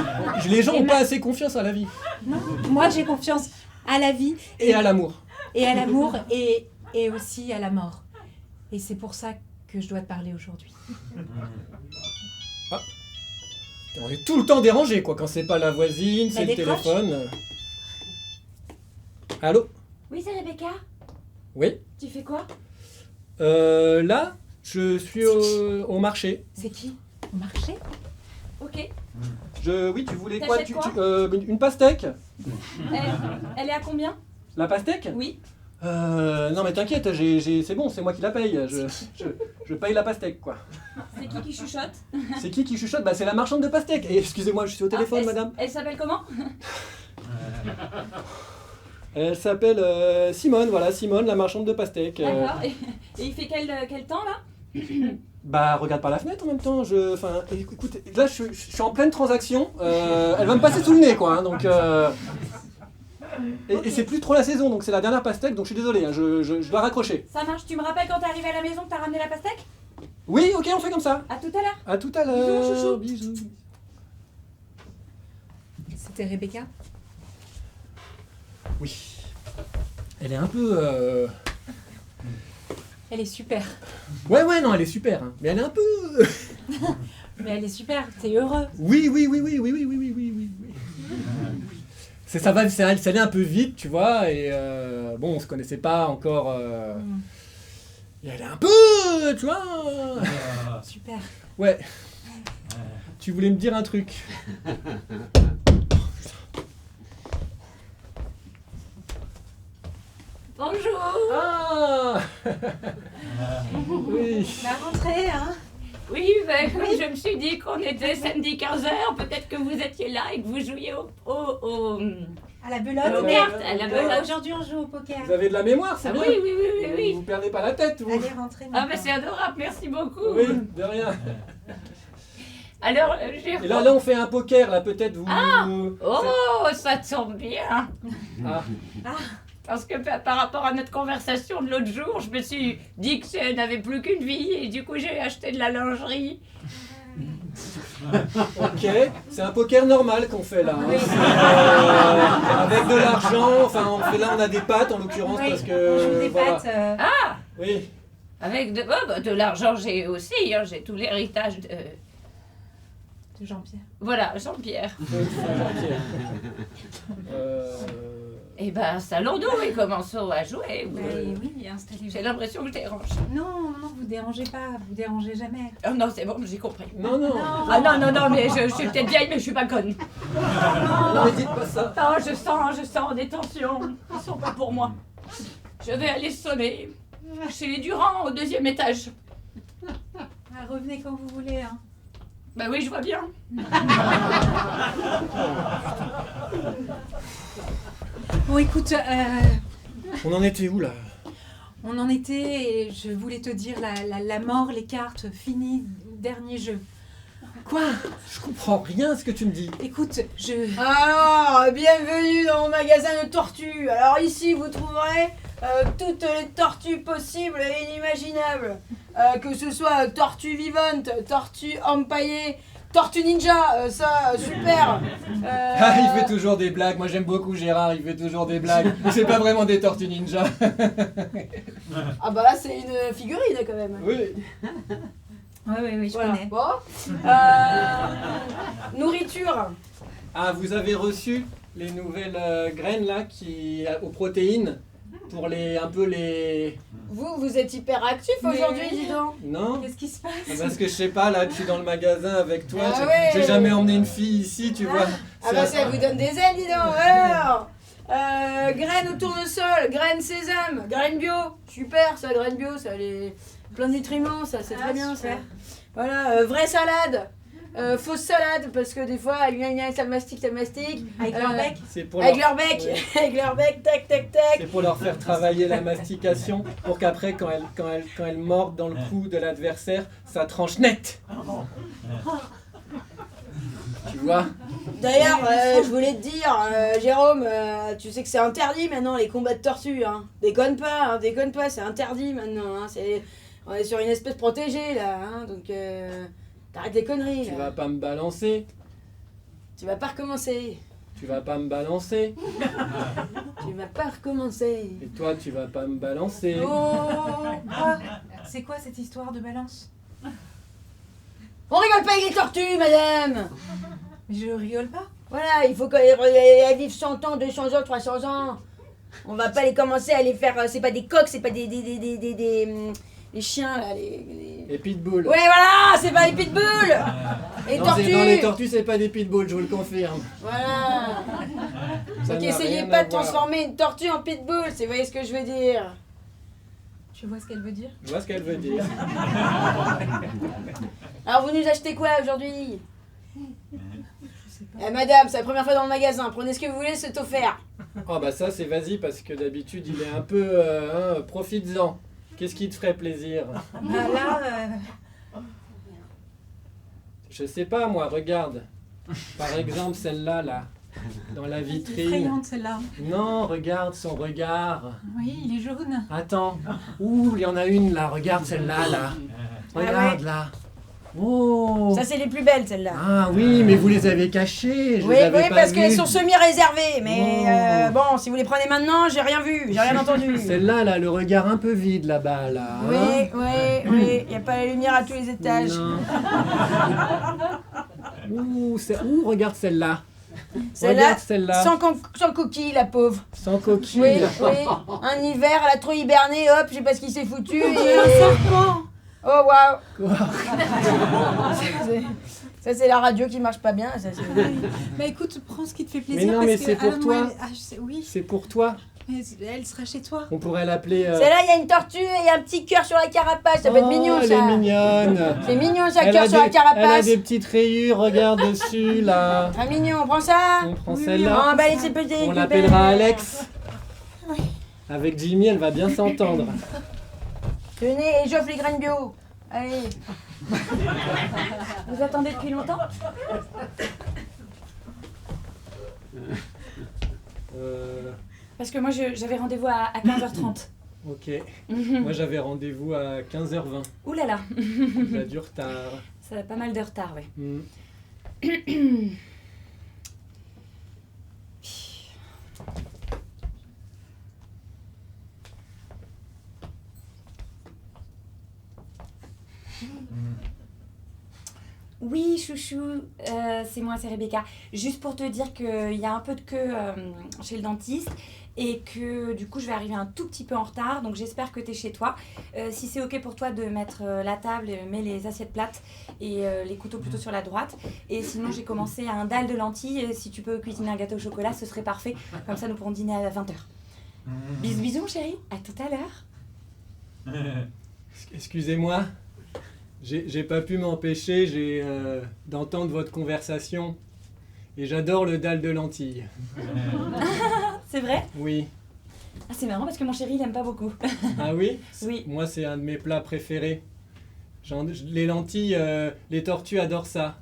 Les gens Et n'ont ma- pas assez confiance à la vie. Non, moi, j'ai confiance à la vie. Et à l'amour. Et à l'amour et aussi à la mort. Et c'est pour ça que je dois te parler aujourd'hui. Ah. On est tout le temps dérangé, quoi. Quand c'est pas la voisine, c'est le décroche. téléphone. Allô? Oui, c'est Rebecca. Oui? Tu fais quoi? Là, je suis au marché. C'est qui? Au marché? Ok. Oui, tu voulais quoi, T'achètes quoi une pastèque? Elle est à combien? La pastèque? Oui. Non mais t'inquiète, c'est bon, c'est moi qui la paye. Je paye la pastèque, quoi. C'est qui chuchote? C'est qui chuchote? Bah c'est la marchande de pastèques. Et excusez-moi, je suis au téléphone, madame. Elle s'appelle comment? Elle s'appelle Simone, voilà, Simone, la marchande de pastèques. D'accord. Et il fait quel temps là? Bah regarde par la fenêtre en même temps. Écoute, là je suis en pleine transaction. Elle va me passer sous le nez, quoi. Hein, donc. Et c'est plus trop la saison, donc c'est la dernière pastèque, donc je suis désolé, hein, je dois raccrocher. Ça marche. Tu me rappelles quand t'es arrivé à la maison que t'as ramené la pastèque? Oui, ok, on fait comme ça. À tout à l'heure. À tout à l'heure. Bisous, chouchou. Bisous. C'était Rebecca? Oui. Elle est un peu. Elle est super. Ouais, non, elle est super, hein, mais elle est un peu. Mais elle est super, t'es heureux. Oui. Ça va, ça allait un peu vite, tu vois, et bon, on se connaissait pas encore. Et elle est un peu, tu vois. Super. Ouais. Tu voulais me dire un truc. Bonjour. Ah. Oui. La rentrée, hein? Oui, ben, oui, je me suis dit qu'on était samedi 15h, peut-être que vous étiez là et que vous jouiez À la belote. aux cartes, à la belote. Aujourd'hui, on joue au poker. Vous avez de la mémoire, c'est Ah bien. oui. Vous perdez pas la tête, vous. Allez, rentrez. Ah ben c'est adorable, merci beaucoup. Oui, de rien. Alors, j'ai... Et là, on fait un poker, là, peut-être vous. Ah. Oh, ça tombe bien. Ah. Parce que par rapport à notre conversation de l'autre jour, je me suis dit que je n'avais plus qu'une vie et du coup j'ai acheté de la lingerie. Ok, c'est un poker normal qu'on fait là. Hein. Avec de l'argent, enfin on a des pattes en l'occurrence parce que. On joue des voilà. pattes. Ah. Oui. Avec de l'argent j'ai aussi, hein, j'ai tout l'héritage de Jean-Pierre. Voilà, Jean-Pierre. Eh ben, installons-nous et commençons à jouer. Oui, installez-vous. J'ai l'impression que je dérange. Non, vous dérangez pas, vous dérangez jamais. Oh non, c'est bon, j'ai compris. Non. Ah non, mais je suis peut-être vieille, mais je suis pas conne. Non, mais dites pas ça. Non, je sens des tensions. Ils sont pas pour moi. Je vais aller sonner chez les Durand au 2e étage. Ah, revenez quand vous voulez. Hein. Bah oui, je vois bien. Bon, écoute, On en était où là? on en était, et je voulais te dire, la mort, les cartes, fini, dernier jeu. Quoi? Je comprends rien à ce que tu me dis. Écoute, Alors, bienvenue dans mon magasin de tortues. Alors ici, vous trouverez toutes les tortues possibles et inimaginables. Que ce soit tortue vivante, tortue empaillée, tortue ninja, ça, super. Ah, il fait toujours des blagues. Moi j'aime beaucoup Gérard, il fait toujours des blagues. C'est pas vraiment des tortues ninja. Ah bah là, c'est une figurine quand même. Oui. Oui, je Voilà. connais. Bon. Nourriture. Ah, vous avez reçu les nouvelles graines là aux protéines pour les. Vous êtes hyper actif aujourd'hui, dis donc. Non? Qu'est-ce qui se passe? Parce que je sais pas, là, je suis dans le magasin avec toi. Ah ouais. J'ai jamais emmené une fille ici, tu vois. Ah bah ça vous donne des ailes, dis donc. Alors, graines au tournesol, graines sésame, graines bio. Super, ça, graines bio, ça les plein de nutriments, ça, c'est très bien, super. ça. Voilà, vraie salade. Fausse salade, parce que des fois, ça mastique. Avec leur bec. C'est pour Avec leur... leur bec, Ouais. avec leur bec, tac. C'est pour leur faire travailler la mastication pour qu'après, quand elles mordent dans le cou de l'adversaire, ça tranche net. Tu vois? D'ailleurs, je voulais te dire, Jérôme, tu sais que c'est interdit maintenant les combats de tortues, hein. Déconne pas, c'est interdit maintenant, hein. On est sur une espèce protégée là, hein, donc t'arrêtes les conneries. Tu là. vas pas me balancer. Tu vas pas recommencer. Tu vas pas me balancer. Tu vas pas recommencer. Et toi, tu vas pas me balancer. C'est quoi cette histoire de balance? On rigole pas avec les tortues, madame. Je rigole pas. Voilà, il faut qu'elles vivent 100 ans, 200 ans, 300 ans. On va pas les commencer à les faire... C'est pas des coqs, c'est pas des chiens, là, Les pitbulls. Ouais, voilà, c'est pas les pitbulls. Les Non, tortues. dans les tortues, c'est pas des pitbulls, je vous le confirme. Voilà. Ça Donc n'a essayez rien pas à de voir. transformer une tortue en pitbull, vous voyez ce que je veux dire. Tu vois ce qu'elle veut dire? Je vois ce qu'elle veut dire. Alors vous nous achetez quoi aujourd'hui? Madame, c'est la première fois dans le magasin, prenez ce que vous voulez, c'est offert. Oh bah ça, c'est vas-y, parce que d'habitude, il est un peu... profites-en. Qu'est-ce qui te ferait plaisir? Je sais pas, moi, regarde. Par exemple, celle-là, là. Dans la vitrine. Effrayante celle-là. Non, regarde son regard. Oui, il est jaune. Attends. Ouh, il y en a une là. Regarde celle-là, là. Regarde là. Oh. Ça c'est les plus belles celles-là. Ah oui, mais vous les avez cachées. Oui, parce qu'elles sont semi-réservées. Mais bon, si vous les prenez maintenant, j'ai rien vu, j'ai rien entendu. Celle-là, là, le regard un peu vide là-bas, là. Oui, il n'y a pas la lumière à tous les étages. Ouh, regarde celle-là. Celle-là, Regarde celle-là. sans coquille, la pauvre. Sans coquille. Oui. Un hiver, elle a trop hiberné, hop, je sais pas ce qui s'est foutu. Et... un serpent. Oh waouh. Ça c'est la radio qui marche pas bien. Ça, bah écoute, prends ce qui te fait plaisir. Mais non, mais c'est pour Alain, toi. moi, oui. C'est pour toi. Mais elle sera chez toi. On pourrait l'appeler... Celle-là, il y a une tortue et il y a un petit cœur sur la carapace. Ça peut être mignon, ça. Elle est mignonne. C'est mignon, ça, cœur sur la carapace. Elle a des petites rayures, regarde dessus, là. Très mignon, on prend ça. On prend celle-là. Oh, bah, c'est petit. On l'appellera Alex. Avec Jimmy, elle va bien s'entendre. Tenez, et j'offre les graines bio. Allez. Vous attendez depuis longtemps? Parce que moi j'avais rendez-vous à 15h30. Ok. Moi j'avais rendez-vous à 15h20. Ouh là là. Ça a du retard. Ça a pas mal de retard, ouais. Oui, chouchou, c'est moi, c'est Rebecca. Juste pour te dire qu'il y a un peu de queue chez le dentiste et que du coup je vais arriver un tout petit peu en retard, donc j'espère que tu es chez toi. Si c'est ok pour toi de mettre la table, mets les assiettes plates et les couteaux plutôt sur la droite. Et sinon j'ai commencé à un dalle de lentilles, si tu peux cuisiner un gâteau au chocolat, ce serait parfait. Comme ça nous pourrons dîner à 20h. Bisous, bisous chérie, à tout à l'heure. Excusez-moi. J'ai pas pu m'empêcher d'entendre votre conversation. Et j'adore le dalle de lentilles. C'est vrai? Oui. Ah, c'est marrant parce que mon chéri il aime pas beaucoup. Ah oui? Oui. Moi c'est un de mes plats préférés. Les lentilles, les tortues adorent ça.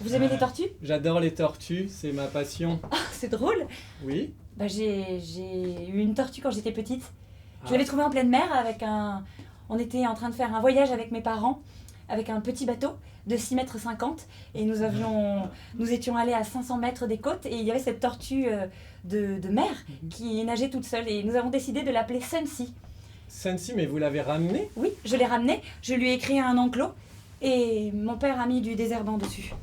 Vous aimez les tortues? J'adore les tortues, c'est ma passion. Ah, c'est drôle. Oui. Bah, j'ai eu une tortue quand j'étais petite. Je l'avais trouvée en pleine mer avec un... On était en train de faire un voyage avec mes parents, avec un petit bateau de 6,50 mètres et nous étions allés à 500 mètres des côtes et il y avait cette tortue de mer qui nageait toute seule et nous avons décidé de l'appeler Sunsea. Sunsea, mais vous l'avez ramenée? Oui, je l'ai ramenée, je lui ai créé un enclos et mon père a mis du désherbant dessus.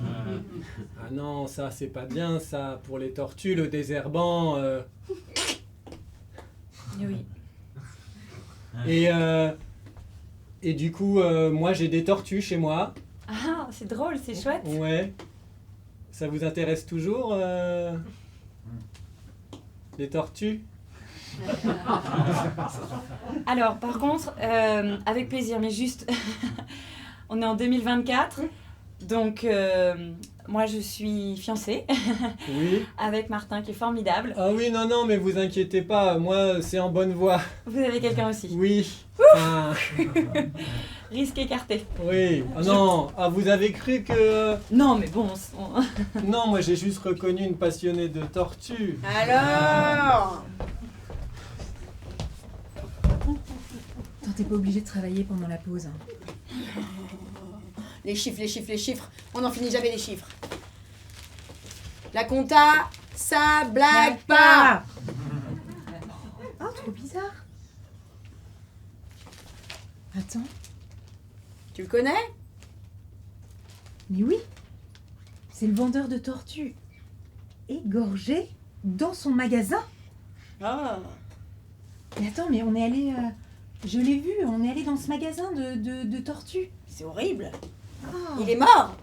Ah non, ça c'est pas bien ça, pour les tortues, le désherbant... Oui. Et du coup, moi j'ai des tortues chez moi. Ah, c'est drôle, c'est chouette. Ouais. Ça vous intéresse toujours, les tortues? Alors, par contre, avec plaisir, mais juste, on est en 2024, donc moi je suis fiancée Oui. avec Martin qui est formidable. Ah oui, non, mais vous inquiétez pas, moi c'est en bonne voie. Vous avez quelqu'un aussi? Oui. Ah, Risque écarté. oui. Ah non, ah, vous avez cru que... Non mais bon, Non, moi j'ai juste reconnu une passionnée de tortues. Alors Attends, t'es pas obligé de travailler pendant la pause. Hein. Les chiffres, on n'en finit jamais les chiffres. La compta, ça blague pas. Oh, trop bizarre. Attends, Tu le connais? mais oui, c'est le vendeur de tortues égorgé dans son magasin. Ah. Mais attends, mais on est allé... je l'ai vu, on est allé dans ce magasin de tortues. C'est horrible. Oh. Il est mort.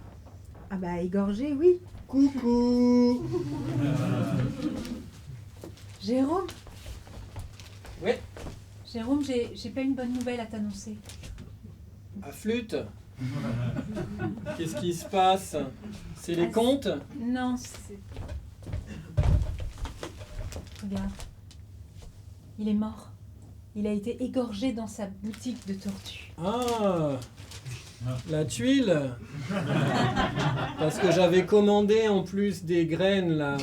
Ah bah égorgé, oui. Coucou. Jérôme. Ouais. Jérôme, j'ai pas une bonne nouvelle à t'annoncer. À flûte. Qu'est-ce qui se passe? C'est les comptes? Non, c'est... Regarde. Il est mort. Il a été égorgé dans sa boutique de tortues. Ah, la tuile. Parce que j'avais commandé en plus des graines là.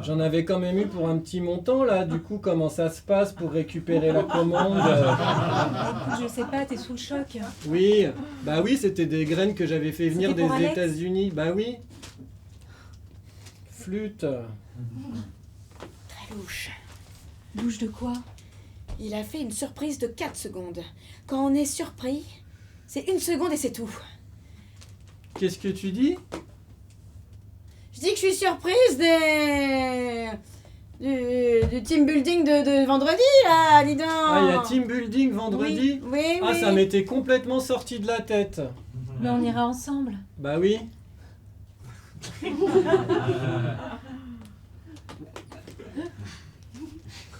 J'en avais quand même eu pour un petit montant là. Du coup, comment ça se passe pour récupérer la commande? Écoute, je sais pas, t'es sous le choc. Oui, bah oui, c'était des graines que j'avais fait venir C'était des pour Alex États-Unis. Bah oui. Flûte. Très louche. Bouge de quoi? Il a fait une surprise de 4 secondes. Quand on est surpris, c'est 1 seconde et c'est tout. Qu'est-ce que tu dis? Je dis que je suis surprise du team building de vendredi, là, dis donc. Ah, il y a team building vendredi? Oui, Ah, oui. ça m'était complètement sorti de la tête. Mais on ira ensemble. Bah oui.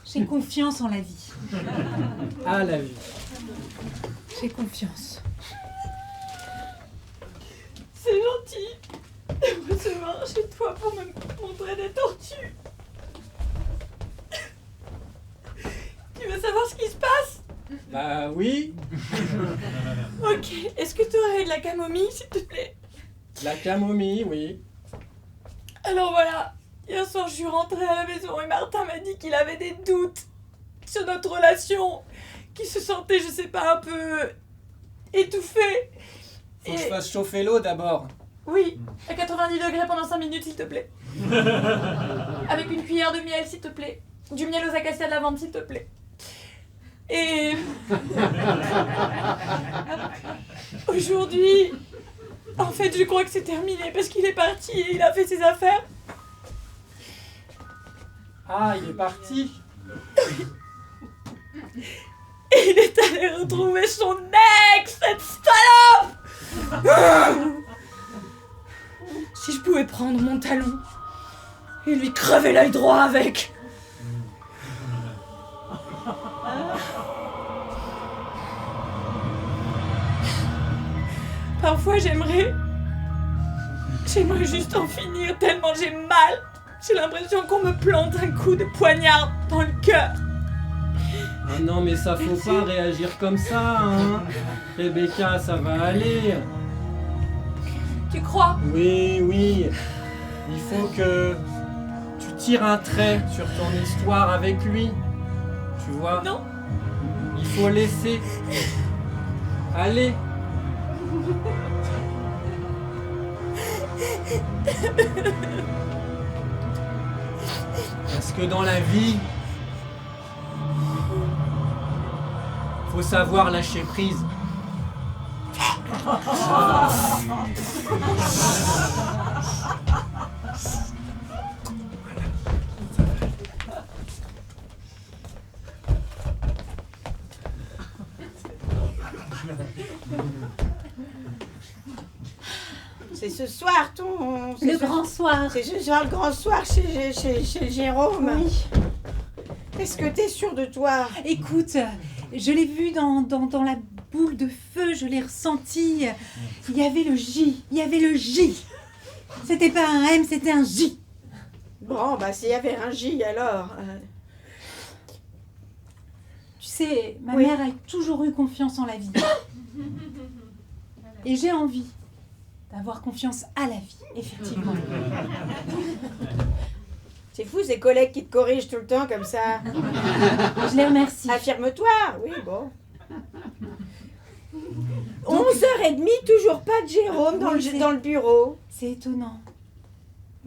J'ai confiance en la vie. Ah, la vie. J'ai confiance. C'est gentil de me recevoir chez toi pour me montrer des tortues. Tu veux savoir ce qui se passe? Bah oui. Ok, est-ce que tu aurais de la camomille, s'il te plaît? La camomille, oui. Alors voilà, hier soir je suis rentrée à la maison et Martin m'a dit qu'il avait des doutes sur notre relation, qu'il se sentait, je sais pas, un peu étouffé. Faut que je fasse chauffer l'eau d'abord. Oui, à 90 degrés pendant 5 minutes, s'il te plaît. Avec une cuillère de miel, s'il te plaît. Du miel aux acacias de lavande, s'il te plaît. Et... aujourd'hui... En fait, je crois que c'est terminé parce qu'il est parti et il a fait ses affaires. Ah, il est parti. Et il est allé retrouver son ex, cette salope. Si je pouvais prendre mon talon et lui crever l'œil droit avec. Parfois j'aimerais juste en finir tellement j'ai mal. J'ai l'impression qu'on me plante un coup de poignard dans le cœur. Ah non, mais ça faut pas réagir comme ça, hein. Rebecca, ça va aller. Tu crois? Oui, oui. Il faut que tu tires un trait sur ton histoire avec lui. Tu vois? Non. Il faut laisser aller. Parce que dans la vie, faut savoir lâcher prise. C'est ce soir ton... Le grand soir. C'est ce soir le grand soir chez Jérôme. Oui. Est-ce que t'es sûre de toi? Écoute, je l'ai vu dans la boule de feu, je l'ai ressenti. Il y avait le J, il y avait le J. C'était pas un M, c'était un J. Bon, bah s'il y avait un J alors. Tu sais, ma Oui. mère a toujours eu confiance en la vie. Et j'ai envie d'avoir confiance à la vie, effectivement. C'est fou ces collègues qui te corrigent tout le temps comme ça. Je les remercie. Affirme-toi, oui, bon. 11h30, toujours pas de Jérôme dans, Oui, dans le bureau. C'est étonnant.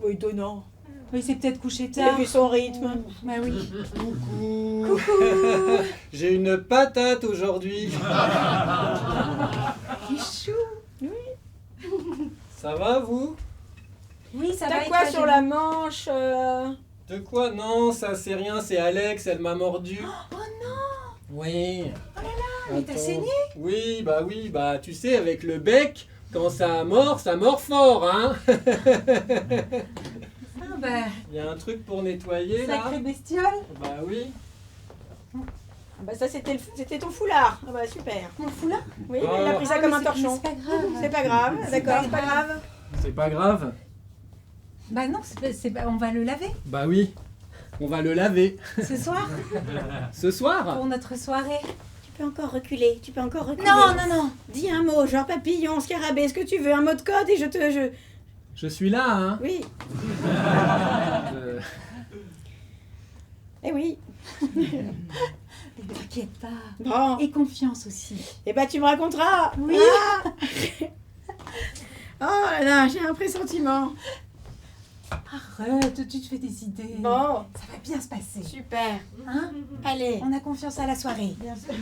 Oui, étonnant. Oui, c'est peut-être couché Il a tard. vu son rythme. Bah oui. Coucou. J'ai une patate aujourd'hui. Michou. Ça va, vous? Oui, ça va. T'as et quoi toi, sur Jérôme? la manche De quoi? Non, ça c'est rien, c'est Alex, elle m'a mordu. Oh non. Oui. Mais t'as Attends. saigné? Oui, bah tu sais, avec le bec, quand ça mord fort, hein. Ah bah, Il y a un truc pour nettoyer là. sacré bestiole. Bah oui. Ah bah ça c'était ton foulard. Ah bah super. Mon foulard? Oui, Ah. mais il a pris ça Ah, comme mais un torchon. C'est pas grave. C'est pas grave, d'accord, c'est pas grave. C'est pas grave. Bah non, on va le laver Bah oui. On va le laver. ce soir Ce soir? pour notre soirée. Tu peux encore reculer, tu peux encore reculer. Non, non, non. Dis un mot, genre papillon, scarabée, ce que tu veux, un mot de code et Je suis là, hein. Oui, Euh, eh oui. Ne t'inquiète pas. Bon, Et confiance aussi. et bah tu me raconteras. Oui. Ah. Oh là là, j'ai un pressentiment. Arrête, tu te fais des idées. Bon, Ça va bien se passer. super. Hein? Allez. On a confiance à la soirée. Bien sûr.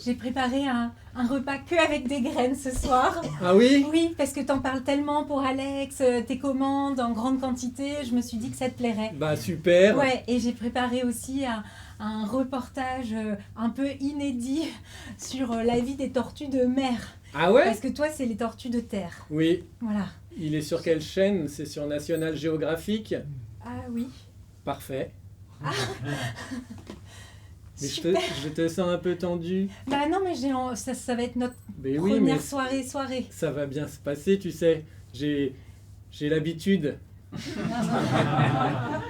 J'ai préparé un repas que avec des graines ce soir. Ah oui? Oui, parce que t'en parles tellement pour Alex, tes commandes en grande quantité, je me suis dit que ça te plairait. Bah super. Ouais, et j'ai préparé aussi un reportage un peu inédit sur la vie des tortues de mer. Ah ouais? Parce que toi, c'est les tortues de terre. Oui. Voilà. Il est sur quelle chaîne? C'est sur National Geographic? Ah oui. Parfait. Mais Super. je te sens un peu tendu. Bah non, mais ça va être notre Mais oui, première mais soirée. ça va bien se passer, tu sais. J'ai l'habitude.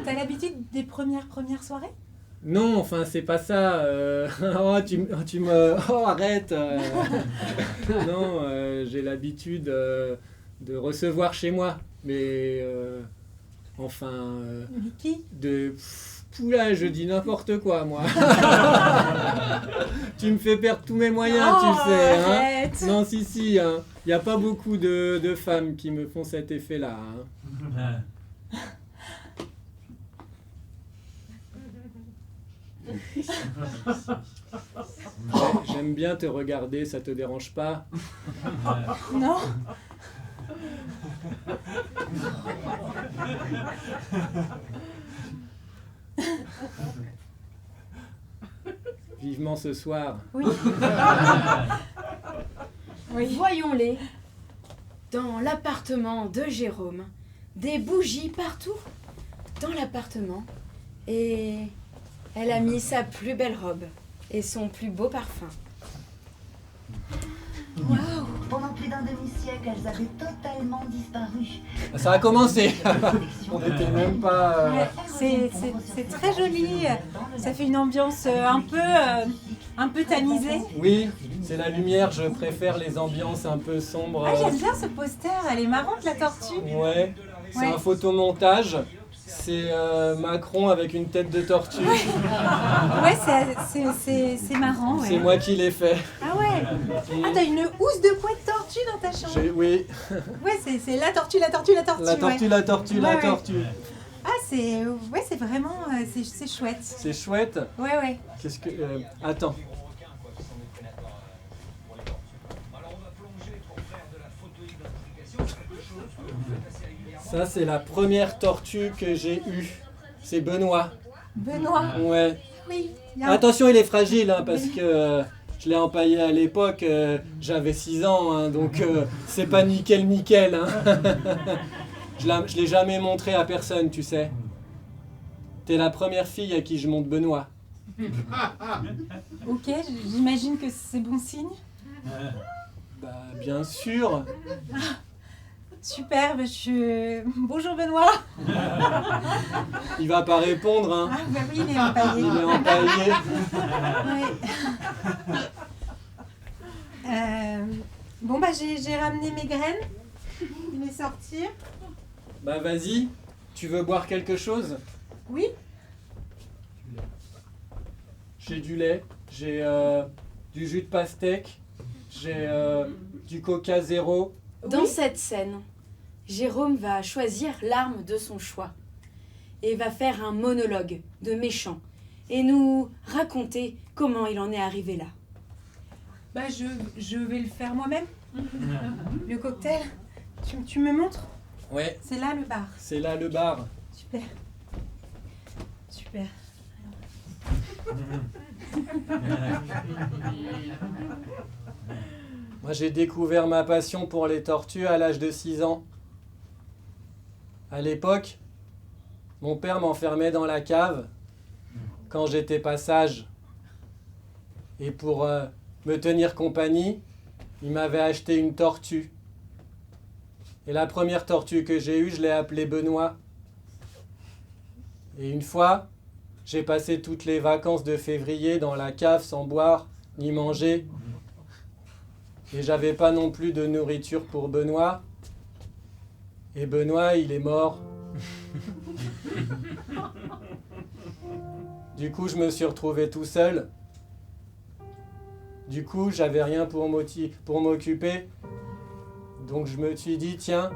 T'as l'habitude des premières soirées? Non, enfin, c'est pas ça. Oh, tu me... Oh, arrête. Non, j'ai l'habitude de recevoir chez moi. Mais... enfin... Mais qui? Poula, je dis n'importe quoi, moi. Tu me fais perdre tous mes moyens, Oh, tu sais. Hein. arrête. Non, si. Il n'y a pas beaucoup de femmes qui me font cet effet-là. Hein. J'aime bien te regarder, ça te dérange pas? Non. Vivement ce soir. Oui. Voyons-les. Dans l'appartement de Jérôme, des bougies partout dans l'appartement. Et elle a mis sa plus belle robe et son plus beau parfum. Waouh! Pendant plus d'un demi-siècle, elles avaient totalement disparu. Ça a commencé. On n'était même pas... Ouais, c'est très joli. Ça fait une ambiance un peu tamisée. Oui, c'est la lumière, je préfère les ambiances un peu sombres. Ah, j'aime bien ce poster, elle est marrante la tortue. Ouais, c'est Ouais. un photomontage. C'est Macron avec une tête de tortue. Ouais, c'est marrant. Ouais. C'est moi qui l'ai fait. Ah ouais. Ah, t'as une housse de poids de tortue dans ta chambre. Oui. Ouais, c'est la tortue. La tortue, ouais. la tortue, la Ouais, ouais. tortue. Ah, c'est vraiment c'est chouette. C'est chouette. Ouais. Qu'est-ce que... attends. Ça, c'est la première tortue que j'ai eue. C'est Benoît. Benoît. Ouais. Oui. y a un- Attention, il est fragile, hein, parce que je l'ai empaillé à l'époque, j'avais 6 ans, hein, donc c'est pas nickel. Hein. Je l'ai jamais montré à personne, tu sais. T'es la première fille à qui je montre Benoît. Ok, j'imagine que c'est bon signe. Bah, bien sûr. Super, bonjour Benoît. Il va pas répondre, hein. Ah bah oui, il est empaillé. Il est empaillé. Oui. Bon bah j'ai ramené mes graines. Je vais sortir. Bah vas-y, tu veux boire quelque chose? Oui. J'ai du lait, j'ai du jus de pastèque, j'ai du coca zéro. Dans cette scène, Jérôme va choisir l'arme de son choix et va faire un monologue de méchant et nous raconter comment il en est arrivé là. Bah je vais le faire moi-même. Le cocktail, tu me montres? Ouais. C'est là le bar. C'est là le bar. Super. Super. Moi j'ai découvert ma passion pour les tortues à l'âge de 6 ans. À l'époque, mon père m'enfermait dans la cave quand j'étais pas sage. Et pour me tenir compagnie, il m'avait acheté une tortue. Et la première tortue que j'ai eue, je l'ai appelée Benoît. Et une fois, j'ai passé toutes les vacances de février dans la cave sans boire ni manger. Et j'avais pas non plus de nourriture pour Benoît. Et Benoît, il est mort. Du coup, je me suis retrouvé tout seul. Du coup, j'avais rien pour m'occuper. Donc je me suis dit, tiens,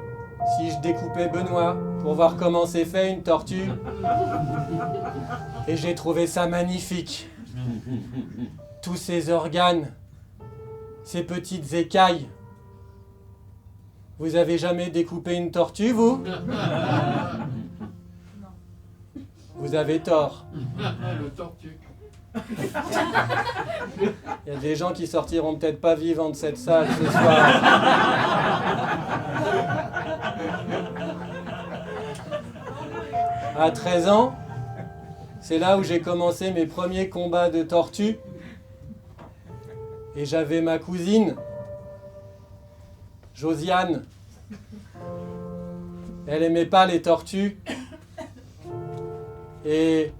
si je découpais Benoît pour voir comment c'est fait une tortue. Et j'ai trouvé ça magnifique. Tous ces organes, ces petites écailles. Vous avez jamais découpé une tortue, vous? Vous avez tort. Le tortue. Il y a des gens qui sortiront peut-être pas vivants de cette salle ce soir. À 13 ans, c'est là où j'ai commencé mes premiers combats de tortues. Et j'avais ma cousine, Josiane. Elle aimait pas les tortues. Et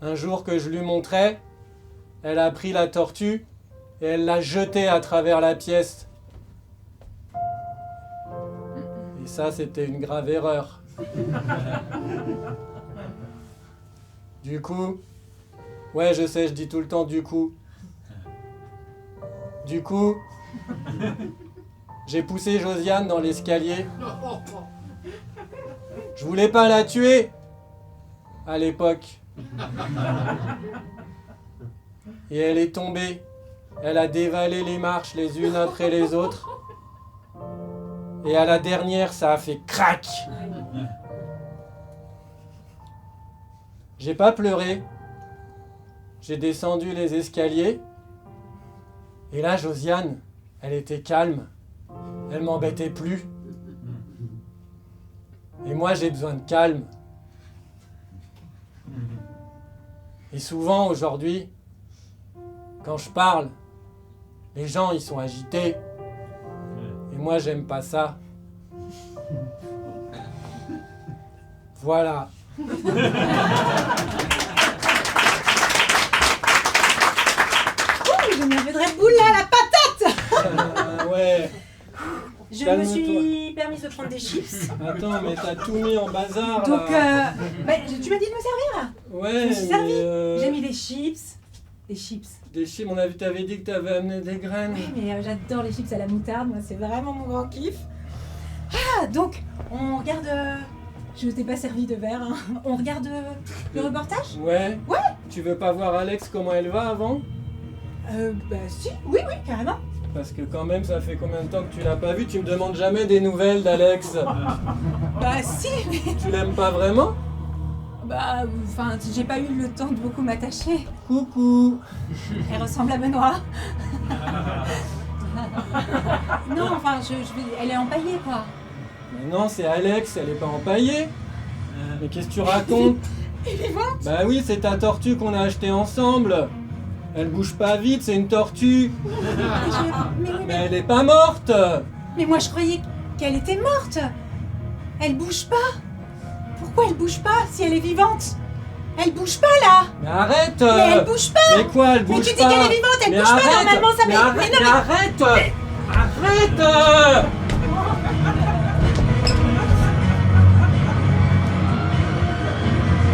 un jour que je lui montrais, elle a pris la tortue et elle l'a jetée à travers la pièce. Et ça, c'était une grave erreur. Du coup, ouais, je sais, je dis tout le temps du coup. Du coup, j'ai poussé Josiane dans l'escalier. Je voulais pas la tuer à l'époque. Et elle est tombée. Elle a dévalé les marches les unes après les autres. Et à la dernière, ça a fait crac. J'ai pas pleuré. J'ai descendu les escaliers. Et là, Josiane, elle était calme. Elle m'embêtait plus. Et moi, j'ai besoin de calme. Et souvent, aujourd'hui, quand je parle, les gens, ils sont agités. Et moi, j'aime pas ça. Voilà. Je me voudrais boule là, la patate. Ouais. Je me suis permise de prendre des chips. Attends, mais t'as tout mis en bazar. Donc, là. Tu m'as dit de me servir. Ouais, Je me suis servi. mais, J'ai mis des chips. Des chips. Des chips, t'avais dit que t'avais amené des graines. Oui, mais j'adore les chips à la moutarde. Moi, c'est vraiment mon grand kiff. Ah, donc, on regarde... Je t'ai pas servi de verre. Hein. On regarde le reportage? Ouais. Ouais. Tu veux pas voir Alex comment elle va avant? Bah si, oui, carrément. Parce que quand même, ça fait combien de temps que tu l'as pas vu? Tu me demandes jamais des nouvelles d'Alex. Bah si, mais... Tu l'aimes pas vraiment? Bah, enfin, j'ai pas eu le temps de beaucoup m'attacher. Coucou. Elle ressemble à Benoît. Non, enfin, elle est empaillée, quoi. Mais non, c'est Alex, elle est pas empaillée. Mais qu'est-ce que tu racontes? Elle est vivante? Bah oui, c'est ta tortue qu'on a achetée ensemble. Elle bouge pas vite, c'est une tortue. Mais elle est pas morte. Mais moi je croyais qu'elle était morte. Elle bouge pas. Pourquoi elle bouge pas si elle est vivante? Elle bouge pas là. Mais arrête. Mais elle bouge pas. Mais quoi, elle bouge pas? Mais tu dis qu'elle est vivante, elle bouge pas, normalement ça mais arrête, mais arrête. Arrête.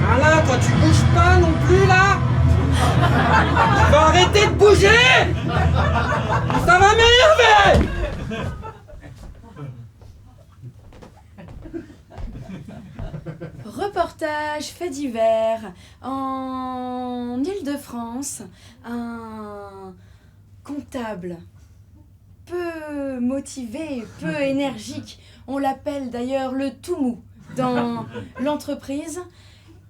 Voilà, toi tu bouges pas non plus là. Tu vas arrêter de bouger. Ça va m'énerver. Reportage fait divers en Île-de-France, un comptable peu motivé, peu énergique, on l'appelle d'ailleurs le tout mou dans l'entreprise,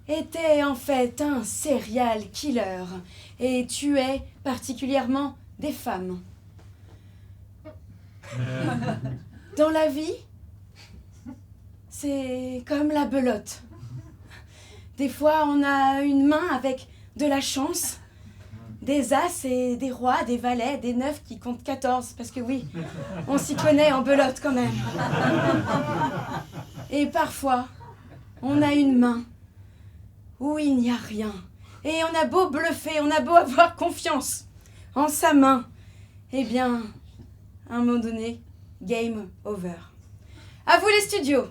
était en fait un serial killer et tuait particulièrement des femmes. Dans la vie, c'est comme la belote. Des fois, on a une main avec de la chance, des as et des rois, des valets, des neufs qui comptent 14, parce que oui, on s'y connaît en belote quand même. Et parfois, on a une main où il n'y a rien. Et on a beau bluffer, on a beau avoir confiance en sa main, eh bien, à un moment donné, game over. À vous les studios.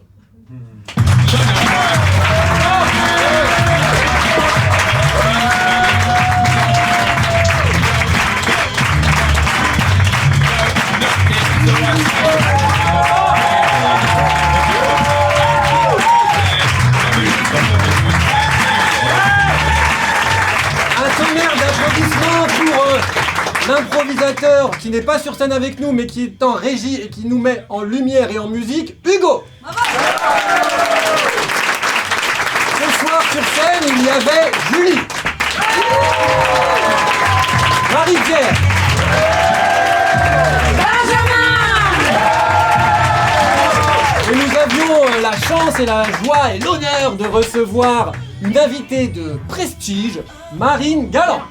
Un tonnerre d'applaudissements pour l'improvisateur qui n'est pas sur scène avec nous mais qui est en régie et qui nous met en lumière et en musique, Hugo. Ce soir sur scène, il y avait Julie, Marie-Pierre, et nous avions la chance et la joie et l'honneur de recevoir une invitée de prestige, Marine Galland.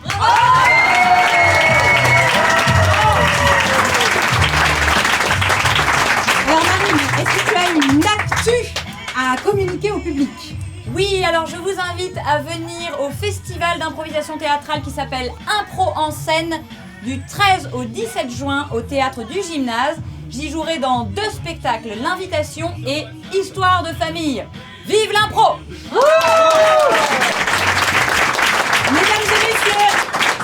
Alors Marine, est-ce que tu as une actu à communiquer au public? Oui, alors je vous invite à venir au festival d'improvisation théâtrale qui s'appelle Impro en scène du 13 au 17 juin au théâtre du Gymnase. J'y jouerai dans 2 spectacles, L'invitation et Histoire de famille. Vive l'impro! Mesdames et messieurs,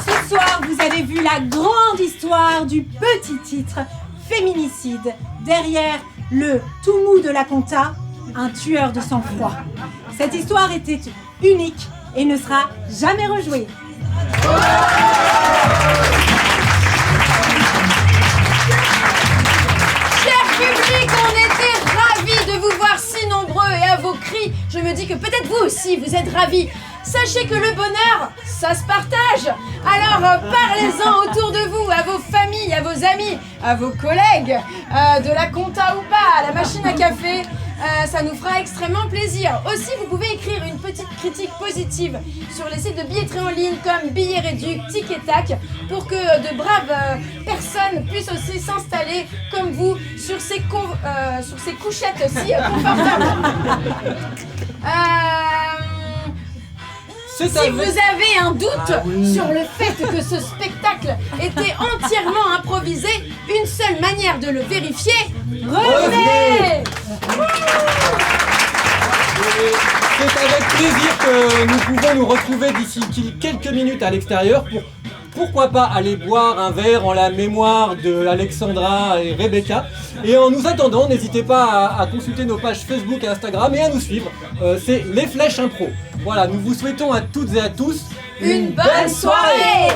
ce soir vous avez vu la grande histoire du petit titre Féminicide. Derrière le tout mou de la compta, un tueur de sang-froid. Cette histoire était unique et ne sera jamais rejouée. Cher public, on était ravis de vous voir si nombreux et à vos cris, je me dis que peut-être vous aussi vous êtes ravis. Sachez que le bonheur, ça se partage. Alors parlez-en autour de vous, à vos familles, à vos amis, à vos collègues, de la compta ou pas, à la machine à café. Ça nous fera extrêmement plaisir. Aussi, vous pouvez écrire une petite critique positive sur les sites de billetterie en ligne comme Billets Réduits, Tic et Tac, pour que de braves personnes puissent aussi s'installer comme vous sur ces couchettes si confortables. Si vous avez un doute sur le fait que ce spectacle était entièrement improvisé, une seule manière de le vérifier, revenez! C'est avec plaisir que nous pouvons nous retrouver d'ici quelques minutes à l'extérieur pour pourquoi pas aller boire un verre en la mémoire de Alexandra et Rebecca. Et en nous attendant, n'hésitez pas à consulter nos pages Facebook et Instagram et à nous suivre. C'est Les Flèches Impro. Voilà, nous vous souhaitons à toutes et à tous une bonne soirée.